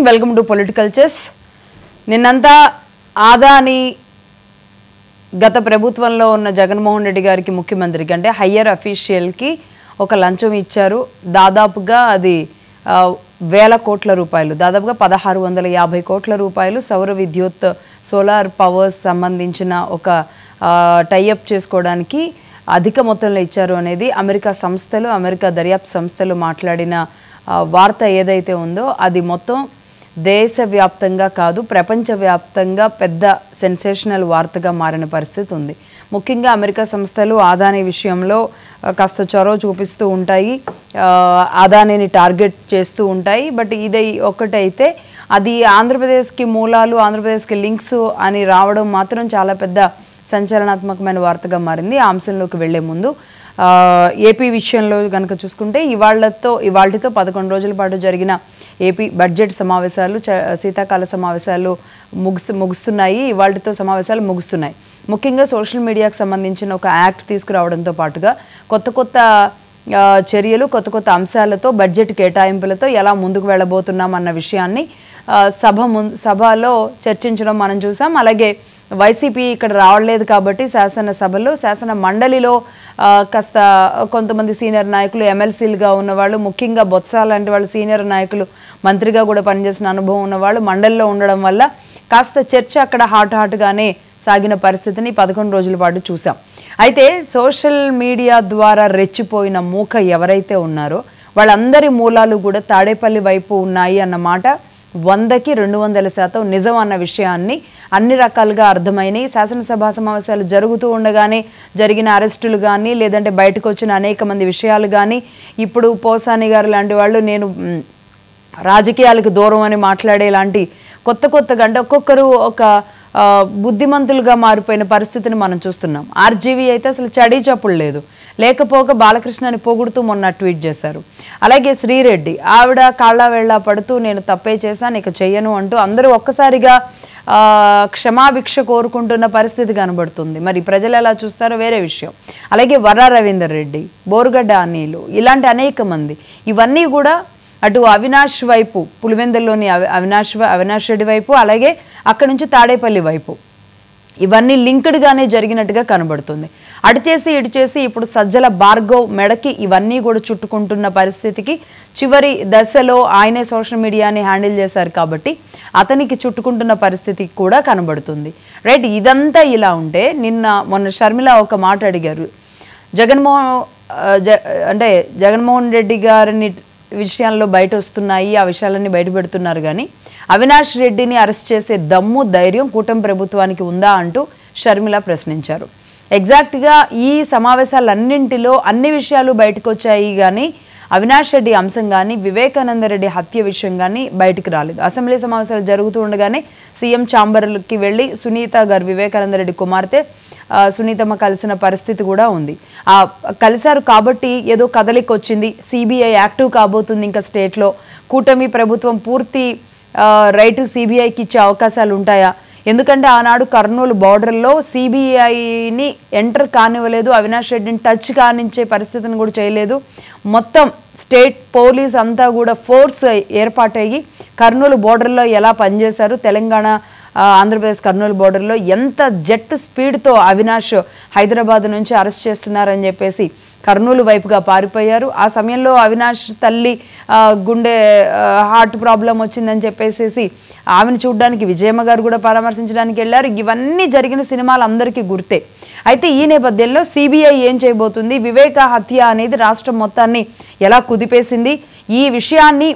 Welcome to political chess. నిన్నంతా ఆదాని గత ప్రభుత్వంలో ఉన్న జగన్మోహన్ రెడ్డి గారికి ముఖ్యమంత్రికి అంటే హయ్యర్ అఫీషియల్కి ఒక లంచం ఇచ్చారు. దాదాపుగా అది వేల కోట్ల రూపాయలు, దాదాపుగా 1650 కోట్ల రూపాయలు సౌర విద్యుత్ సోలార్ పవర్స్ సంబంధించిన ఒక టైఅప్ చేసుకోవడానికి అధిక మొత్తంలో ఇచ్చారు అనేది అమెరికా దర్యాప్తు సంస్థలు మాట్లాడిన వార్త ఏదైతే ఉందో అది మొత్తం దేశవ్యాప్తంగా కాదు ప్రపంచవ్యాప్తంగా పెద్ద సెన్సేషనల్ వార్తగా మారిన పరిస్థితి ఉంది. ముఖ్యంగా అమెరికా సంస్థలు అదానీ విషయంలో కాస్త చొరవ చూపిస్తూ ఉంటాయి, అదానీని టార్గెట్ చేస్తూ ఉంటాయి. బట్ ఇది ఒక్కటైతే అది ఆంధ్రప్రదేశ్కి మూలాలు, ఆంధ్రప్రదేశ్కి లింక్స్ అని రావడం మాత్రం చాలా పెద్ద సంచలనాత్మకమైన వార్తగా మారింది. ఆ అంశంలోకి వెళ్లే ముందు ఏపీ విషయంలో కనుక చూసుకుంటే ఇవాళతో 11 రోజుల పాటు జరిగిన ఏపీ బడ్జెట్ సమావేశాలు, శీతాకాల సమావేశాలు ముగుస్తున్నాయి. ఇవాళతో సమావేశాలు ముగుస్తున్నాయి. ముఖ్యంగా సోషల్ మీడియాకు సంబంధించిన ఒక యాక్ట్ తీసుకురావడంతో పాటుగా కొత్త చర్యలు, కొత్త అంశాలతో బడ్జెట్ కేటాయింపులతో ఎలా ముందుకు వెళ్ళబోతున్నాం అన్న విషయాన్ని సభలో చర్చించడం మనం చూసాం. అలాగే వైసీపీ ఇక్కడ రావట్లేదు కాబట్టి శాసన మండలిలో కాస్త కొంతమంది సీనియర్ నాయకులు, ఎమ్మెల్సీలుగా ఉన్నవాళ్ళు, ముఖ్యంగా బొత్స లాంటి వాళ్ళు సీనియర్ నాయకులు, మంత్రిగా కూడా పనిచేసిన అనుభవం ఉన్నవాళ్ళు మండలిలో ఉండడం వల్ల కాస్త చర్చ అక్కడ హాట్గానే సాగిన పరిస్థితిని 11 రోజుల పాటు చూసాం. అయితే సోషల్ మీడియా ద్వారా రెచ్చిపోయిన మూక ఎవరైతే ఉన్నారో వాళ్ళందరి మూలాలు కూడా తాడేపల్లి వైపు ఉన్నాయి అన్నమాట 100కి 200% నిజం అన్న విషయాన్ని అన్ని రకాలుగా అర్థమైనాయి. శాసనసభ సమావేశాలు జరుగుతూ ఉండగానే జరిగిన అరెస్టులు కానీ, లేదంటే బయటకు వచ్చిన అనేక మంది విషయాలు కానీ, ఇప్పుడు పోసాని గారు లాంటి వాళ్ళు నేను రాజకీయాలకు దూరం అని మాట్లాడే లాంటి కొత్తగా అంటే ఒక్కొక్కరు ఒక బుద్ధిమంతులుగా మారిపోయిన పరిస్థితిని మనం చూస్తున్నాం. ఆర్జీవీ అయితే అసలు చడీ చప్పుడు లేదు, లేకపోక బాలకృష్ణని పొగుడుతూ మొన్న ట్వీట్ చేశారు. అలాగే శ్రీరెడ్డి ఆవిడ కాళ్ళ వేళ్ళ పడుతూ నేను తప్పే చేశాను ఇక చెయ్యను అంటూ అందరూ ఒక్కసారిగా క్షమాభిక్ష కోరుకుంటున్న పరిస్థితి కనబడుతుంది. మరి ప్రజలు ఎలా చూస్తారో వేరే విషయం. అలాగే వర్రా రవీందర్ రెడ్డి, బోరుగడ్డ అనిలు, ఇలాంటి అనేక మంది ఇవన్నీ కూడా అటు అవినాష్ వైపు, పులివెందుల్లోని అవినాష్ రెడ్డి వైపు, అలాగే అక్కడి నుంచి తాడేపల్లి వైపు ఇవన్నీ లింక్డ్గానే జరిగినట్టుగా కనబడుతుంది. అటు చేసి ఇప్పుడు సజ్జల భార్గవ్ మెడకి ఇవన్నీ కూడా చుట్టుకుంటున్న పరిస్థితికి చివరి దశలో ఆయనే సోషల్ మీడియాని హ్యాండిల్ చేశారు కాబట్టి అతనికి చుట్టుకుంటున్న పరిస్థితి కూడా కనబడుతుంది. రైట్, ఇదంతా ఇలా ఉంటే మొన్న షర్మిల ఒక మాట అడిగారు. జగన్మోహన్ రెడ్డి గారిని విషయాల్లో బయట వస్తున్నాయి, ఆ విషయాలన్నీ బయట పెడుతున్నారు కానీ అవినాష్ రెడ్డిని అరెస్ట్ చేసే దమ్ము, ధైర్యం కూటమి ప్రభుత్వానికి ఉందా అంటూ షర్మిల ప్రశ్నించారు. ఎగ్జాక్ట్గా ఈ సమావేశాలన్నింటిలో అన్ని విషయాలు బయటకు వచ్చాయి కానీ అవినాష్ రెడ్డి అంశం కానీ, వివేకానంద రెడ్డి హత్య విషయం కానీ బయటకు రాలేదు. అసెంబ్లీ సమావేశాలు జరుగుతూ ఉండగానే సీఎం ఛాంబర్కి వెళ్ళి సునీత గారు, వివేకానంద రెడ్డి కుమార్తె సునీతమ్మ కలిసిన పరిస్థితి కూడా ఉంది. కలిశారు కాబట్టి ఏదో కదలిక వచ్చింది. సిబిఐ యాక్టివ్ కాబోతుంది ఇంకా స్టేట్లో. కూటమి ప్రభుత్వం పూర్తి రైట్ సిబిఐకి ఇచ్చే అవకాశాలు ఉంటాయా? ఎందుకంటే ఆనాడు కర్నూలు బార్డర్లో సిబిఐని ఎంటర్ కానివ్వలేదు, అవినాష్ రెడ్డిని టచ్ కానించే పరిస్థితిని కూడా చేయలేదు. మొత్తం స్టేట్ పోలీస్ అంతా కూడా ఫోర్స్ ఏర్పాటయ్యి కర్నూలు బార్డర్లో ఎలా పనిచేశారు, తెలంగాణ ఆంధ్రప్రదేశ్ కర్నూలు బార్డర్లో ఎంత జెట్ స్పీడ్తో అవినాష్ హైదరాబాద్ నుంచి అరెస్ట్ చేస్తున్నారని చెప్పేసి కర్నూలు వైపుగా పారిపోయారు. ఆ సమయంలో అవినాష్ తల్లి గుండె హార్ట్ ప్రాబ్లం వచ్చిందని చెప్పేసి ఆమెను చూడడానికి విజయమ్మ గారు కూడా పరామర్శించడానికి వెళ్ళారు. ఇవన్నీ జరిగిన సినిమాలు అందరికీ గుర్తే. అయితే ఈ నేపథ్యంలో సిబిఐ ఏం చేయబోతుంది, వివేక హత్య అనేది రాష్ట్రం మొత్తాన్ని ఎలా కుదిపేసింది, ఈ విషయాన్ని,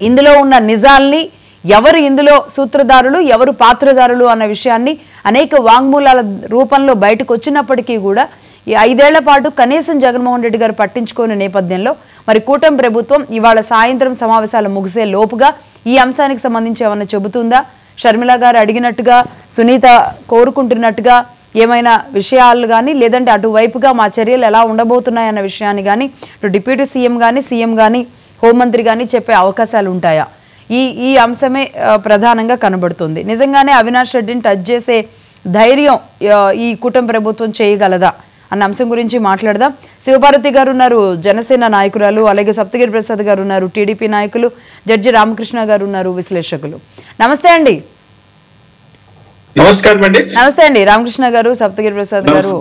ఇందులో ఉన్న నిజాల్ని, ఎవరు ఇందులో సూత్రధారులు, ఎవరు పాత్రధారులు అన్న విషయాన్ని అనేక వాంగ్మూలాల రూపంలో బయటకు వచ్చినప్పటికీ కూడా ఈ 5 ఏళ్ల పాటు కనీసం జగన్మోహన్ రెడ్డి గారు పట్టించుకునే నేపథ్యంలో మరి కూటమి ప్రభుత్వం ఇవాళ సాయంత్రం సమావేశాలు ముగిసే లోపుగా ఈ అంశానికి సంబంధించి ఏమన్నా చెబుతుందా? షర్మిల గారు అడిగినట్టుగా, సునీత కోరుకుంటున్నట్టుగా ఏమైనా విషయాలు కానీ, లేదంటే అటువైపుగా మా చర్యలు ఎలా ఉండబోతున్నాయన్న విషయాన్ని కానీ ఇటు డిప్యూటీ సీఎం కానీ హోంమంత్రి కానీ చెప్పే అవకాశాలు ఉంటాయా? ఈ అంశమే ప్రధానంగా కనబడుతుంది. నిజంగానే అవినాష్ రెడ్డిని టచ్ చేసే ధైర్యం ఈ కూటమి ప్రభుత్వం చేయగలదా అన్న అంశం గురించి మాట్లాడదాం. శివపార్వతి గారు ఉన్నారు, జనసేన నాయకురాలు. అలాగే సప్తగిరి ప్రసాద్ గారు ఉన్నారు, టీడీపీ నాయకులు. జడ్జి రామకృష్ణ గారు ఉన్నారు, విశ్లేషకులు. నమస్తే అండి. నమస్కారం అండి. నమస్తే అండి రామకృష్ణ గారు, సప్తగిరి ప్రసాద్ గారు.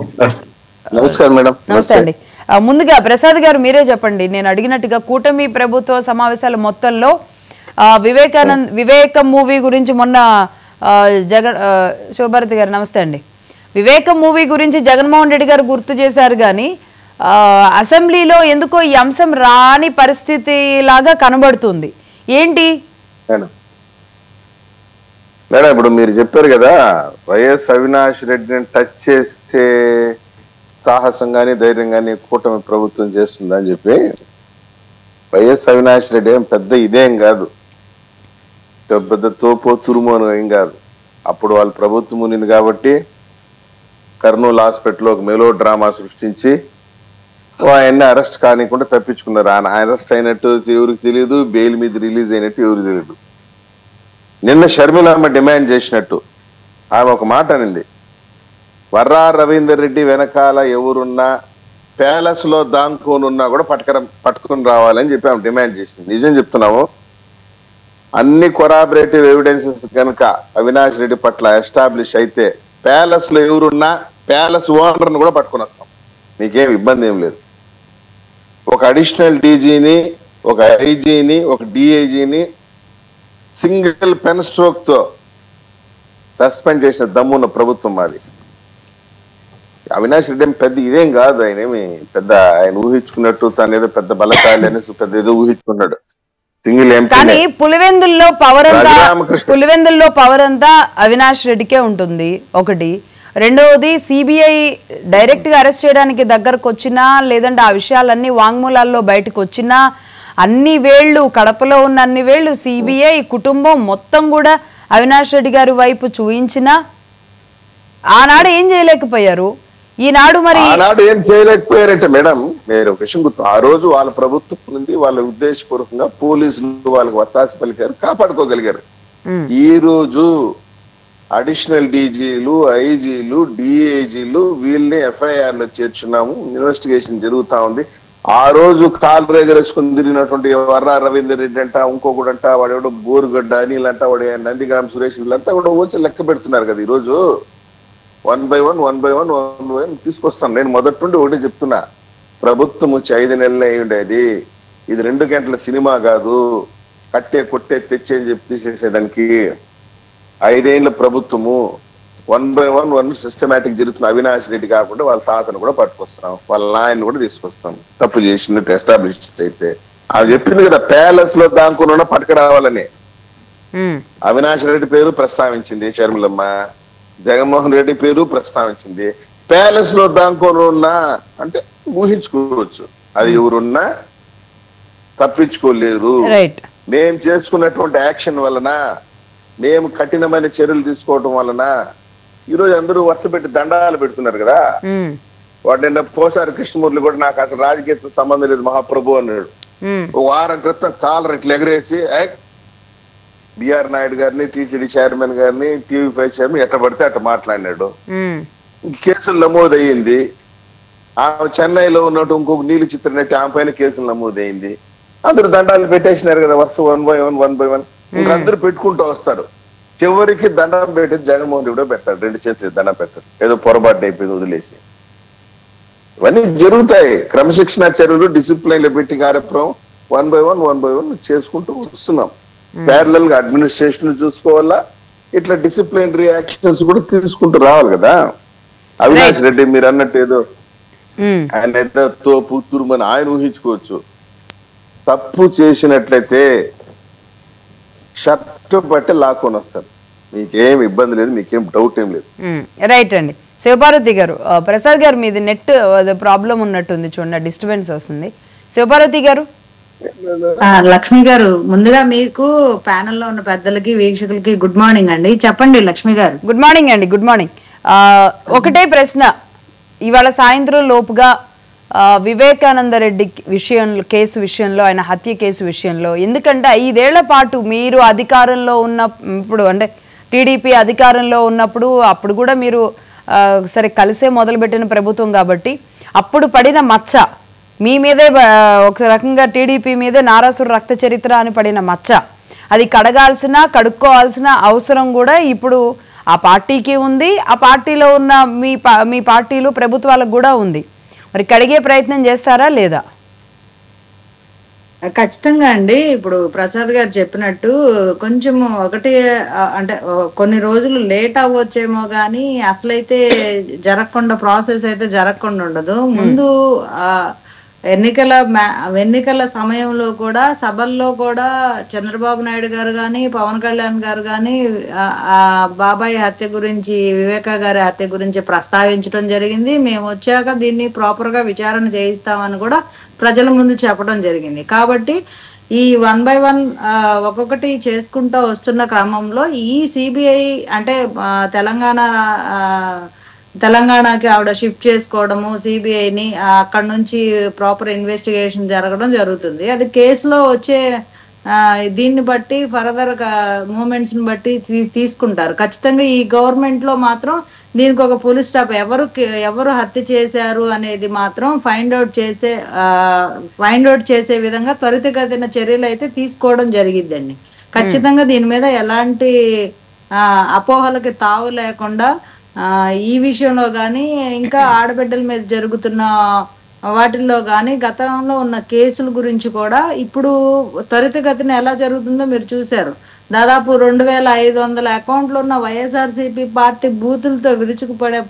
నమస్కారం మేడం. నమస్తే అండి. ముందుగా ప్రసాద్ గారు మీరే చెప్పండి, నేను అడిగినట్టుగా కూటమి ప్రభుత్వ సమావేశాల మొత్తంలో వివేకం మూవీ గురించి మొన్న శివభారతి గారు నమస్తే అండి. వివేకం మూవీ గురించి జగన్మోహన్ రెడ్డి గారు గుర్తు చేశారు, కానీ అసెంబ్లీలో ఎందుకో ఈ అంశం రాని పరిస్థితి లాగా కనబడుతుంది. ఏంటి మేడం, ఇప్పుడు మీరు చెప్పారు కదా, వైఎస్ అవినాష్ రెడ్డిని టచ్ చేసే సాహసం కానీ ధైర్యం కానీ కూటమి ప్రభుత్వం చేస్తుందని చెప్పి. వైఎస్ అవినాష్ రెడ్డి ఏం పెద్ద ఇదేం కాదు, పెద్ద తోపో తురుమోను ఏం కాదు. అప్పుడు వాళ్ళ ప్రభుత్వం ఉన్నింది కాబట్టి కర్నూలు హాస్పిటల్లో ఒక మెలో డ్రామా సృష్టించి ఆయన్ని అరెస్ట్ కానికుండా తప్పించుకున్నారు. ఆయన అరెస్ట్ అయినట్టు ఎవరికి తెలియదు, బెయిల్ మీద రిలీజ్ అయినట్టు ఎవరికి తెలియదు. నిన్న షర్మిలమ్మ డిమాండ్ చేసినట్టు ఆమె ఒక మాట అనింది, వర్రా రవీందర్ రెడ్డి వెనకాల ఎవరున్నా ప్యాలెస్ లో దాంకోనున్నా కూడా పట్టుకొని రావాలని చెప్పి ఆమె డిమాండ్ చేసింది. నిజం చెప్తున్నాము, అన్ని కొరాబరేటివ్ ఎవిడెన్సెస్ కనుక అవినాష్ రెడ్డి పట్ల ఎస్టాబ్లిష్ అయితే ప్యాలెస్ లో ఎవరున్నా ప్యాలెస్ ఓనర్ని కూడా పట్టుకొని వస్తాం, మీకేం ఇబ్బంది ఏం లేదు. ఒక అడిషనల్ డీజీని, ఒక ఐజీని, ఒక డిఐజీని సింగిల్ పెన్ స్ట్రోక్ తో సస్పెండ్ చేసిన దమ్మున్న ప్రభుత్వం మాది. అవినాష్ రెడ్డి పెద్ద ఇదేం కాదు, ఆయన ఏమి పెద్ద ఆయన ఊహించుకున్నట్టు తను ఏదో పెద్ద బలశాలి అనేసి పెద్ద ఏదో ఊహించుకున్నాడు. Single MP. కానీ పులివెందుల్లో పవర్ అంతా అవినాష్ రెడ్డికే ఉంటుంది. ఒకటి. రెండవది, సిబిఐ డైరెక్ట్ గా అరెస్ట్ చేయడానికి దగ్గరకు వచ్చినా, లేదంటే ఆ విషయాలన్నీ వాంగ్మూలాల్లో బయటకు వచ్చినా, అన్ని వేళ్లు కడపలో ఉన్న అన్ని వేళ్లు సిబిఐ కుటుంబం మొత్తం కూడా అవినాష్ రెడ్డి గారి వైపు చూయించినా ఆనాడు ఏం చేయలేకపోయారు. ఈనాడు మరి ఆనాడు ఏం చేయలేకపోయారంటే మేడం, మీరు ఒక విషయం గుర్తు, ఆ రోజు వాళ్ళ ప్రభుత్వం నుండి వాళ్ళ ఉద్దేశపూర్వకంగా పోలీసులు వాళ్ళకి వత్తాసి పలికారు, కాపాడుకోగలిగారు. ఈ రోజు అడిషనల్ డీజీలు, ఐజీలు, డిఐజీలు వీళ్ళని ఎఫ్ఐఆర్ లో చేర్చున్నాము, ఇన్వెస్టిగేషన్ జరుగుతా ఉంది. ఆ రోజు కాలు రేగరేసుకుని తిరిగినటువంటి వర్రా రవీందర్ రెడ్డి అంట, ఇంకొకడంట, వాడెవడో బోరుగడ్డ అనిల్ అంట, వాడు నందిగాం సురేష్ వీళ్ళంతా కూడా వచ్చి లెక్క పెడుతున్నారు కదా. ఈ రోజు వన్ బై వన్ తీసుకొస్తాను. నేను మొదటి నుండి ఒకటి చెప్తున్నా, ప్రభుత్వం వచ్చి 5 నెలలు అయి ఉండేది, ఇది 2 గంటల సినిమా కాదు, కట్టే కొట్టే తెచ్చే అని చెప్పి తీసేసేదానికి 5 ఏళ్ల ప్రభుత్వము. 1 by 1 సిస్టమేటిక్ జరుగుతున్న అవినాష్ రెడ్డి కాకుండా వాళ్ళ తాతను కూడా పట్టుకొస్తాం, వాళ్ళ నాయన్ని కూడా తీసుకొస్తాం, తప్పు చేసినట్టు ఎస్టాబ్లిష్ అయితే. ఆమె చెప్పింది కదా ప్యాలెస్ లో దాంకున్న పట్టుకు రావాలని. అవినాష్ రెడ్డి పేరు ప్రస్తావించింది షర్మిలమ్మ, జగన్మోహన్ రెడ్డి పేరు ప్రస్తావించింది. ప్యాలెస్ లో దాంకోనున్నా అంటే ఊహించుకోవచ్చు, అది ఎవరున్నా తప్పించుకోలేరు. మేము చేసుకున్నటువంటి యాక్షన్ వలన, మేము కఠినమైన చర్యలు తీసుకోవటం వలన ఈరోజు అందరూ వరుస పెట్టి దండాలు పెడుతున్నారు కదా. వాడు నిన్న పోసారి కృష్ణమూర్తి కూడా నాకు అసలు రాజకీయ సంబంధం లేదు మహాప్రభు అన్నాడు. ఒక వారం క్రితం కాలర్ ఇట్లా ఎగరేసి బిఆర్ నాయుడు గారిని, టీటీడీ చైర్మన్ గారిని, టీవీ5 చైర్మన్ ఎట్ట పడితే అట్ట మాట్లాడినాడు. కేసులు నమోదయ్యింది. ఆమె చెన్నైలో ఉన్నట్టు ఇంకొక నీళ్ళు చిత్రనట్టు ఆమె పైన కేసులు నమోదయ్యింది. అందరు దండాలు పెట్టేసినారు కదా, వరుస 1 by 1 ఇంకా అందరూ పెట్టుకుంటూ వస్తారు. చివరికి దండం పెట్టి జగన్మోహన్ రెడ్డి కూడా పెడతాడు, 2 చేతులు దండం పెడతాడు, ఏదో పొరపాటు అయిపోయింది వదిలేసి. ఇవన్నీ జరుగుతాయి. క్రమశిక్షణ చర్యలు, డిసిప్లైన్ లో పెట్టి కార్యక్రమం 1 by 1 చేసుకుంటూ వస్తున్నాం. ప్యారలల్ గా అడ్మినిస్ట్రేషన్ చూసుకోవాలా, ఇట్లా డిసిప్లినరీ యాక్షన్స్ కూడా తీసుకుంటూ రావాలి కదా. అవినాష్ రెడ్డి మీరు అన్నట్టు ఏదో ఆయన ఏదో తోపు తురుమని ఆయన ఊహించుకోవచ్చు. తప్పు చేసినట్లయితే షర్ట్ బట్టి లాక్కొని వస్తారు, మీకేం ఇబ్బంది లేదు, మీకేం డౌట్ ఏం లేదు. రైట్ అండి. శివపార్వతి గారు, ప్రసాద్ గారు మీది నెట్ ప్రాబ్లం ఉన్నట్టుంది, చూడండి డిస్టర్బెన్స్ వస్తుంది. శివపార్వతి గారు. లక్ష్మి గారు, ముందుగా మీకు ప్యానెల్లో ఉన్న పెద్దలకి వీక్షకులకి గుడ్ మార్నింగ్ అండి. చెప్పండి లక్ష్మి గారు. గుడ్ మార్నింగ్ అండి. Good morning. ఒకటే ప్రశ్న, ఇవాళ సాయంత్రం లోపుగా వివేకానంద రెడ్డి కేసు విషయంలో, ఆయన హత్య కేసు విషయంలో, ఎందుకంటే 5 ఏళ్ల పాటు మీరు అధికారంలో ఉన్నప్పుడు, అంటే టీడీపీ అధికారంలో ఉన్నప్పుడు, అప్పుడు కూడా మీరు సరే కలిసే మొదలుపెట్టిన ప్రభుత్వం కాబట్టి అప్పుడు పడిన మచ్చ మీ మీదే ఒక రకంగా టీడీపీ మీదే నారాసుర రక్త చరిత్ర అని పడిన మచ్చ అది కడుక్కోవాల్సిన అవసరం కూడా ఇప్పుడు ఆ పార్టీకి ఉంది, ఆ పార్టీలో ఉన్న మీ పార్టీలు ప్రభుత్వాలకు కూడా ఉంది. మరి కడిగే ప్రయత్నం చేస్తారా లేదా? ఖచ్చితంగా అండి. ఇప్పుడు ప్రసాద్ గారు చెప్పినట్టు కొంచెం ఒకటి అంటే కొన్ని రోజులు లేట్ అవ్వచ్చేమో కానీ అసలైతే జరగకుండా ప్రాసెస్ అయితే జరగకుండా ఉండదు. ముందు ఎన్నికల సమయంలో కూడా సభల్లో కూడా చంద్రబాబు నాయుడు గారు కానీ పవన్ కళ్యాణ్ గారు కానీ బాబాయ్ హత్య గురించి, వివేకా గారి హత్య గురించి ప్రస్తావించడం జరిగింది. మేము వచ్చాక దీన్ని ప్రాపర్ గా విచారణ చేయిస్తామని కూడా ప్రజల ముందు చెప్పడం జరిగింది. కాబట్టి ఈ 1 by 1 ఒక్కొక్కటి చేసుకుంటూ వస్తున్న క్రమంలో ఈ సిబిఐ అంటే తెలంగాణకి ఆవిడ షిఫ్ట్ చేసుకోవడము, సిబిఐని అక్కడ నుంచి ప్రాపర్ ఇన్వెస్టిగేషన్ జరగడం జరుగుతుంది. అది కేసులో వచ్చే దీన్ని బట్టి ఫర్దర్ మూమెంట్స్ ని బట్టి తీసుకుంటారు. ఖచ్చితంగా ఈ గవర్నమెంట్ లో మాత్రం దీనికి ఒక ఫుల్ స్టాప్. ఎవరు హత్య చేశారు అనేది మాత్రం ఫైండ్ అవుట్ చేసే విధంగా త్వరితగతిన చర్యలు అయితే తీసుకోవడం జరిగిద్దండి. ఖచ్చితంగా దీని మీద ఎలాంటి అపోహలకి తావు లేకుండా ఈ విషయంలో కానీ ఇంకా ఆడబిడ్డల మీద జరుగుతున్న వాటిల్లో కానీ గతంలో ఉన్న కేసుల గురించి కూడా ఇప్పుడు త్వరితగతిన ఎలా జరుగుతుందో మీరు చూశారు. దాదాపు 2500 అకౌంట్లు ఉన్న వైఎస్ఆర్సీపీ పార్టీ బూతులతో విరుచుకుపడే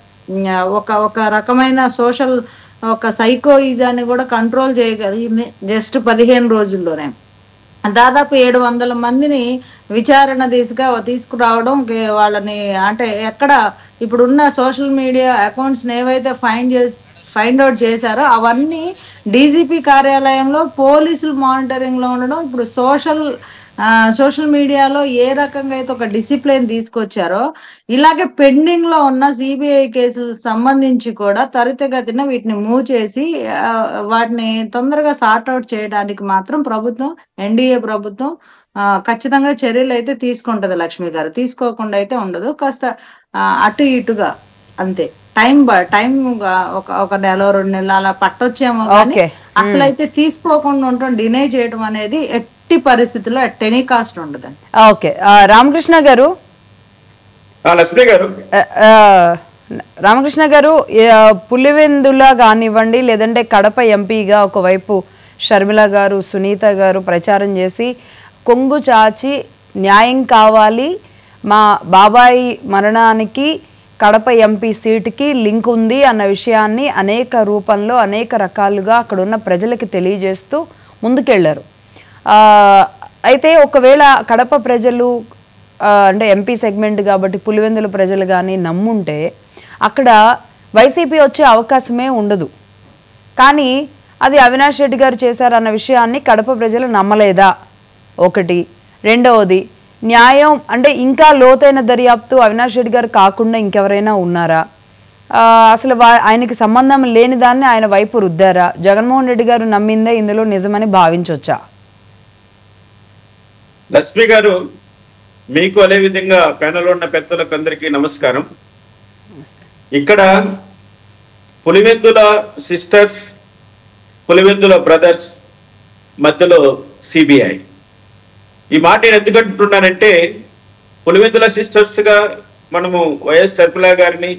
ఒక రకమైన సోషల్ ఒక సైకోయిజాన్ని కూడా కంట్రోల్ చేయగలిగింది జస్ట్ 15 రోజుల్లోనే. దాదాపు 700 మందిని విచారణ దిశగా తీసుకురావడం, వాళ్ళని అంటే ఎక్కడ ఇప్పుడున్న సోషల్ మీడియా అకౌంట్స్ ఏవైతే ఫైండ్ అవుట్ చేశారో అవన్నీ డీజీపీ కార్యాలయంలో పోలీసులు మానిటరింగ్ లో ఉండడం. ఇప్పుడు సోషల్ మీడియాలో ఏ రకంగా అయితే ఒక డిసిప్లిన్ తీసుకొచ్చారో ఇలాగే పెండింగ్ లో ఉన్న సిబిఐ కేసులు సంబంధించి కూడా త్వరితగతిన వీటిని మూవ్ చేసి వాటిని తొందరగా సార్ట్అవుట్ చేయడానికి మాత్రం ప్రభుత్వం, ఎన్డీఏ ప్రభుత్వం ఖచ్చితంగా చర్యలు అయితే తీసుకుంటది. లక్ష్మి గారు తీసుకోకుండా అయితే ఉండదు. కాస్త అటు ఇటుగా అంతే టైం ఒక నెల 2 నెలలు అలా పట్టొచ్చేమో కానీ అసలైతే తీసుకోకుండా ఉండటం, డినై చేయడం అనేది ఎట్టి పరిస్థితుల్లో ఎట్ ఎనీ కాస్ట్ ఉండదండి. ఓకే, రామకృష్ణ గారు పులివెందుల కానివ్వండి లేదంటే కడప ఎంపీగా ఒకవైపు షర్మిల గారు, సునీత గారు ప్రచారం చేసి కొంగు చాచి న్యాయం కావాలి, మా బాబాయ్ మరణానికి కడప ఎంపీ సీటుకి లింక్ ఉంది అన్న విషయాన్ని అనేక రూపంలో అనేక రకాలుగా అక్కడ ఉన్న ప్రజలకి తెలియజేస్తూ ముందుకెళ్లారు. అయితే ఒకవేళ కడప ప్రజలు అంటే ఎంపీ సెగ్మెంట్ కాబట్టి పులివెందుల ప్రజలు కానీ నమ్ముంటే అక్కడ వైసీపీ వచ్చే అవకాశమే ఉండదు. కానీ అది అవినాష్ రెడ్డి గారు చేశారన్న విషయాన్ని కడప ప్రజలు నమ్మలేదా? ఒకటి. రెండవది, న్యాయం అంటే ఇంకా లోతైన దర్యాప్తు అవినాష్ రెడ్డి గారు కాకుండా ఇంకెవరైనా ఉన్నారా? అసలు ఆయనకి సంబంధం లేని దాన్ని ఆయన వైపు రుద్దారా? జగన్మోహన్ రెడ్డి గారు నమ్మిందే ఇందులో నిజమని భావించొచ్చా? లక్ష్మి గారు, మీకు అదే విధంగా ప్యానెల్ ఉన్న పెద్దలకు అందరికీ నమస్కారం. ఇక్కడ పులివెందుల సిస్టర్స్, పులివెందుల బ్రదర్స్ మధ్యలో సిబిఐ. ఈ మాట నేను ఎందుకు అంటున్నానంటే, పులివెందుల సిస్టర్స్ గా మనము వైఎస్ షర్మిల గారిని,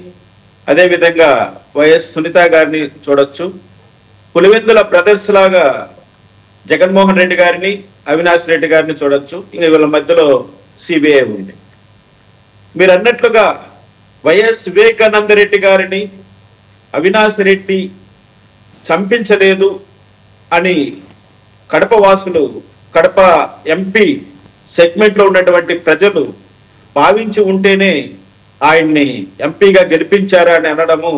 అదే విధంగా వైఎస్ సునీత గారిని చూడొచ్చు. పులివెందుల బ్రదర్స్ లాగా జగన్మోహన్ రెడ్డి గారిని, అవినాష్ రెడ్డి గారిని చూడొచ్చు. ఇంక వీళ్ళ మధ్యలో సిబిఐ ఉంది. మీరు అన్నట్లుగా వైఎస్ వివేకానంద రెడ్డి గారిని అవినాష్ రెడ్డి చంపించలేదు అని కడప వాసులు, కడప ఎంపీ సెగ్మెంట్ లో ఉన్నటువంటి ప్రజలు భావించి ఉంటేనే ఆయన్ని ఎంపీగా గెలిపించారా అని అనడము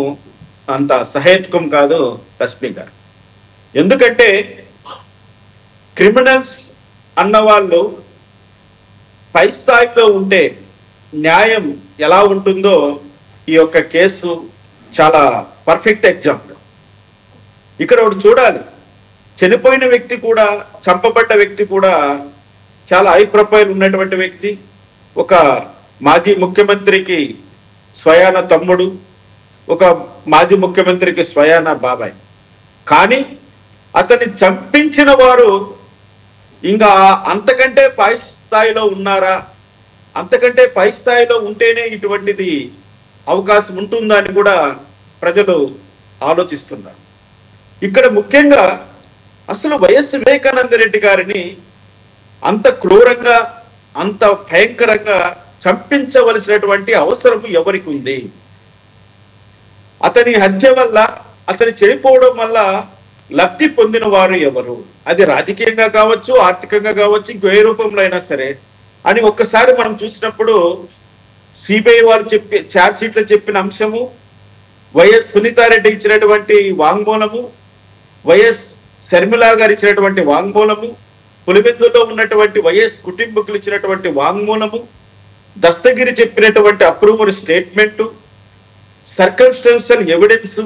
అంత సహేతుకం కాదు లక్ష్మి గారు. ఎందుకంటే క్రిమినల్స్ అన్నవాళ్ళు పై స్థాయిలో ఉంటే న్యాయం ఎలా ఉంటుందో ఈ యొక్క కేసు చాలా పర్ఫెక్ట్ ఎగ్జాంపుల్. ఇక్కడ ఒకటి చూడాలి, చనిపోయిన వ్యక్తి కూడా, చంపబడ్డ వ్యక్తి కూడా చాలా హై ప్రొఫైల్ ఉన్నటువంటి వ్యక్తి, ఒక మాజీ ముఖ్యమంత్రికి స్వయాన తమ్ముడు, ఒక మాజీ ముఖ్యమంత్రికి స్వయాన బాబాయ్. కానీ అతన్ని చంపించిన వారు ఇంకా అంతకంటే పై స్థాయిలో ఉన్నారా, అంతకంటే పై స్థాయిలో ఉంటేనే ఇటువంటిది అవకాశం ఉంటుందా అని కూడా ప్రజలు ఆలోచిస్తున్నారు. ఇక్కడ ముఖ్యంగా అసలు వైఎస్ వివేకానంద రెడ్డి గారిని అంత క్రూరంగా, అంత భయంకరంగా చంపించవలసినటువంటి అవసరం ఎవరికి ఉంది? అతని హత్య వల్ల, అతని చెడిపోవడం వల్ల లబ్ధి పొందిన వారు ఎవరు? అది రాజకీయంగా కావచ్చు, ఆర్థికంగా కావచ్చు, ఇంకో ఏ రూపంలో అయినా సరే అని ఒక్కసారి మనం చూసినప్పుడు సిబిఐ వాళ్ళు ఛార్జ్ షీట్ లో చెప్పిన అంశము, వైఎస్ సునీతారెడ్డి ఇచ్చినటువంటి వాంగ్మూలము, వైఎస్ శర్మిల గారు ఇచ్చినటువంటి వాంగ్మూలము, పులివెందులో ఉన్నటువంటి వైఎస్ కుటుంబకులు ఇచ్చినటువంటి వాంగ్మూలము, దస్తగిరి చెప్పినటువంటి అప్రూవల్ స్టేట్మెంటు, సర్కమ్స్టెన్షియల్ ఎవిడెన్స్,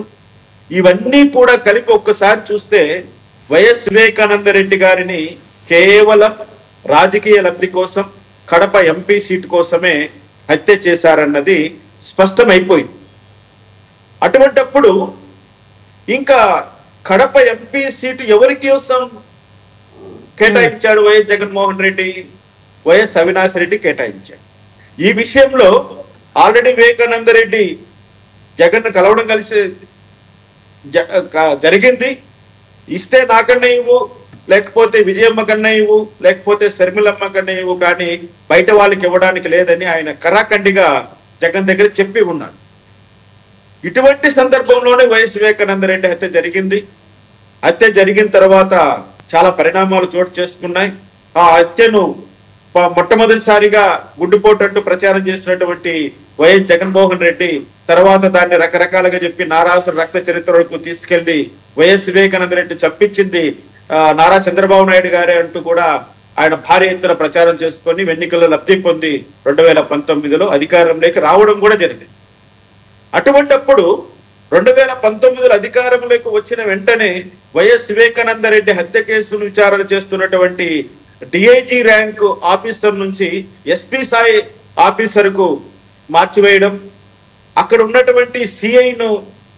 ఇవన్నీ కూడా కలిపి ఒక్కసారి చూస్తే వైఎస్ వివేకానంద రెడ్డి గారిని కేవలం రాజకీయ లబ్ధి కోసం, కడప ఎంపీ సీటు కోసమే హత్య చేశారన్నది స్పష్టమైపోయింది. అటువంటప్పుడు ఇంకా కడప ఎంపీ సీటు ఎవరి కోసం కేటాయించాడు వైఎస్ జగన్మోహన్ రెడ్డి? వైఎస్ అవినాష్ రెడ్డి కేటాయించాడు. ఈ విషయంలో ఆల్రెడీ వివేకానంద రెడ్డి జగన్ కలవడం కలిసి జరిగింది. ఇస్తే నాకన్నా ఇవ్వు, లేకపోతే విజయమ్మ కన్నా ఇవ్వు, లేకపోతే శర్మిలమ్మ కన్నా ఇవ్వు, కానీ బయట వాళ్ళకి ఇవ్వడానికి లేదని ఆయన కరాఖండిగా జగన్ దగ్గర చెప్పి ఉన్నాడు. ఇటువంటి సందర్భంలోనే వైఎస్ వివేకానంద రెడ్డి హత్య జరిగింది. హత్య జరిగిన తర్వాత చాలా పరిణామాలు చోటు చేసుకున్నాయి. ఆ హత్యను మొట్టమొదటిసారిగా గుడ్డుపోటట్టు ప్రచారం చేసినటువంటి వైఎస్ జగన్మోహన్ రెడ్డి తర్వాత దాన్ని రకరకాలుగా చెప్పి నారాసుర రక్త చరిత్రకు తీసుకెళ్లి వైఎస్ వివేకానంద రెడ్డి చంపించింది నారా చంద్రబాబు నాయుడు గారే అంటూ కూడా ఆయన భారీ ఎత్తున ప్రచారం చేసుకొని ఎన్నికల్లో లబ్ధి పొంది 2019లో అధికారంలోకి రావడం కూడా జరిగింది. అటువంటప్పుడు 2019లో అధికారంలోకి వచ్చిన వెంటనే వైఎస్ వివేకానంద రెడ్డి హత్య కేసును విచారణ చేస్తున్నటువంటి డిఐజీ ర్యాంక్ ఆఫీసర్ నుంచి ఎస్పీ స్థాయి ఆఫీసర్ కు మార్చివేయడం, అక్కడ ఉన్నటువంటి సిఐను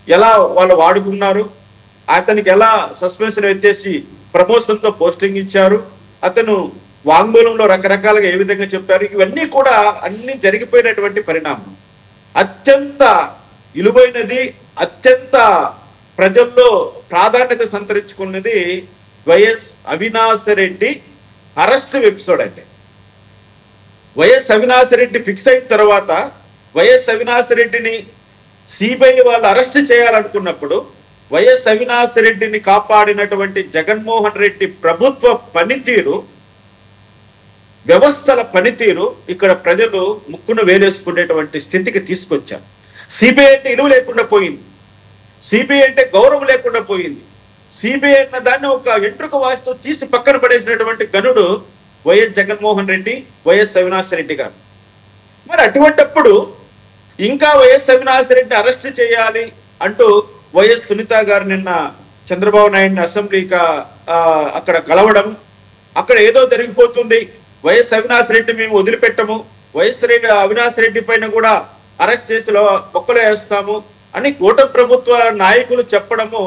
ఎలా వాళ్ళు వాడుకున్నారు, అతనికి ఎలా సస్పెన్షన్ ఎత్తేసి ప్రమోషన్ తో పోస్టింగ్ ఇచ్చారు, అతను వాంగ్మూలంలో రకరకాలుగా ఏ విధంగా చెప్పారు, ఇవన్నీ కూడా అన్ని జరిగిపోయినటువంటి పరిణామం. అత్యంత విలువైనది, అత్యంత ప్రజల్లో ప్రాధాన్యత సంతరించుకున్నది వైఎస్ అవినాష్ రెడ్డి అరెస్ట్ ఎపిసోడ్. అంటే వైఎస్ అవినాష్ రెడ్డి ఫిక్స్ అయిన తర్వాత వైఎస్ అవినాష్ రెడ్డిని సిబిఐ వాళ్ళు అరెస్ట్ చేయాలనుకున్నప్పుడు వైఎస్ అవినాష్ రెడ్డిని కాపాడినటువంటి జగన్మోహన్ రెడ్డి ప్రభుత్వ పనితీరు, వ్యవస్థల పనితీరు ఇక్కడ ప్రజలు ముక్కును వేలేసుకునేటువంటి స్థితికి తీసుకొచ్చారు. సిబిఐ అంటే ఇలువ లేకుండా పోయింది, సిబిఐ అంటే గౌరవం లేకుండా పోయింది. సిబిఐ అన్న దాన్ని ఒక ఎంట్రుక వాయిస్తో తీసి పక్కన పడేసినటువంటి గనుడు వైఎస్ జగన్మోహన్ రెడ్డి, వైఎస్ అవినాష్ రెడ్డి గారు. మరి అటువంటప్పుడు ఇంకా వైఎస్ అవినాష్ రెడ్డి అరెస్ట్ చేయాలి అంటూ వైఎస్ సునీత గారు నిన్న చంద్రబాబు నాయుడిని అసెంబ్లీగా అక్కడ కలవడం, అక్కడ ఏదో జరిగిపోతుంది, వైఎస్ అవినాష్ రెడ్డి మేము వదిలిపెట్టము, వైఎస్ అవినాష్ రెడ్డి పైన కూడా అరెస్ట్ చేసి బొక్కలు వేస్తాము అని కూటమి ప్రభుత్వ నాయకులు చెప్పడము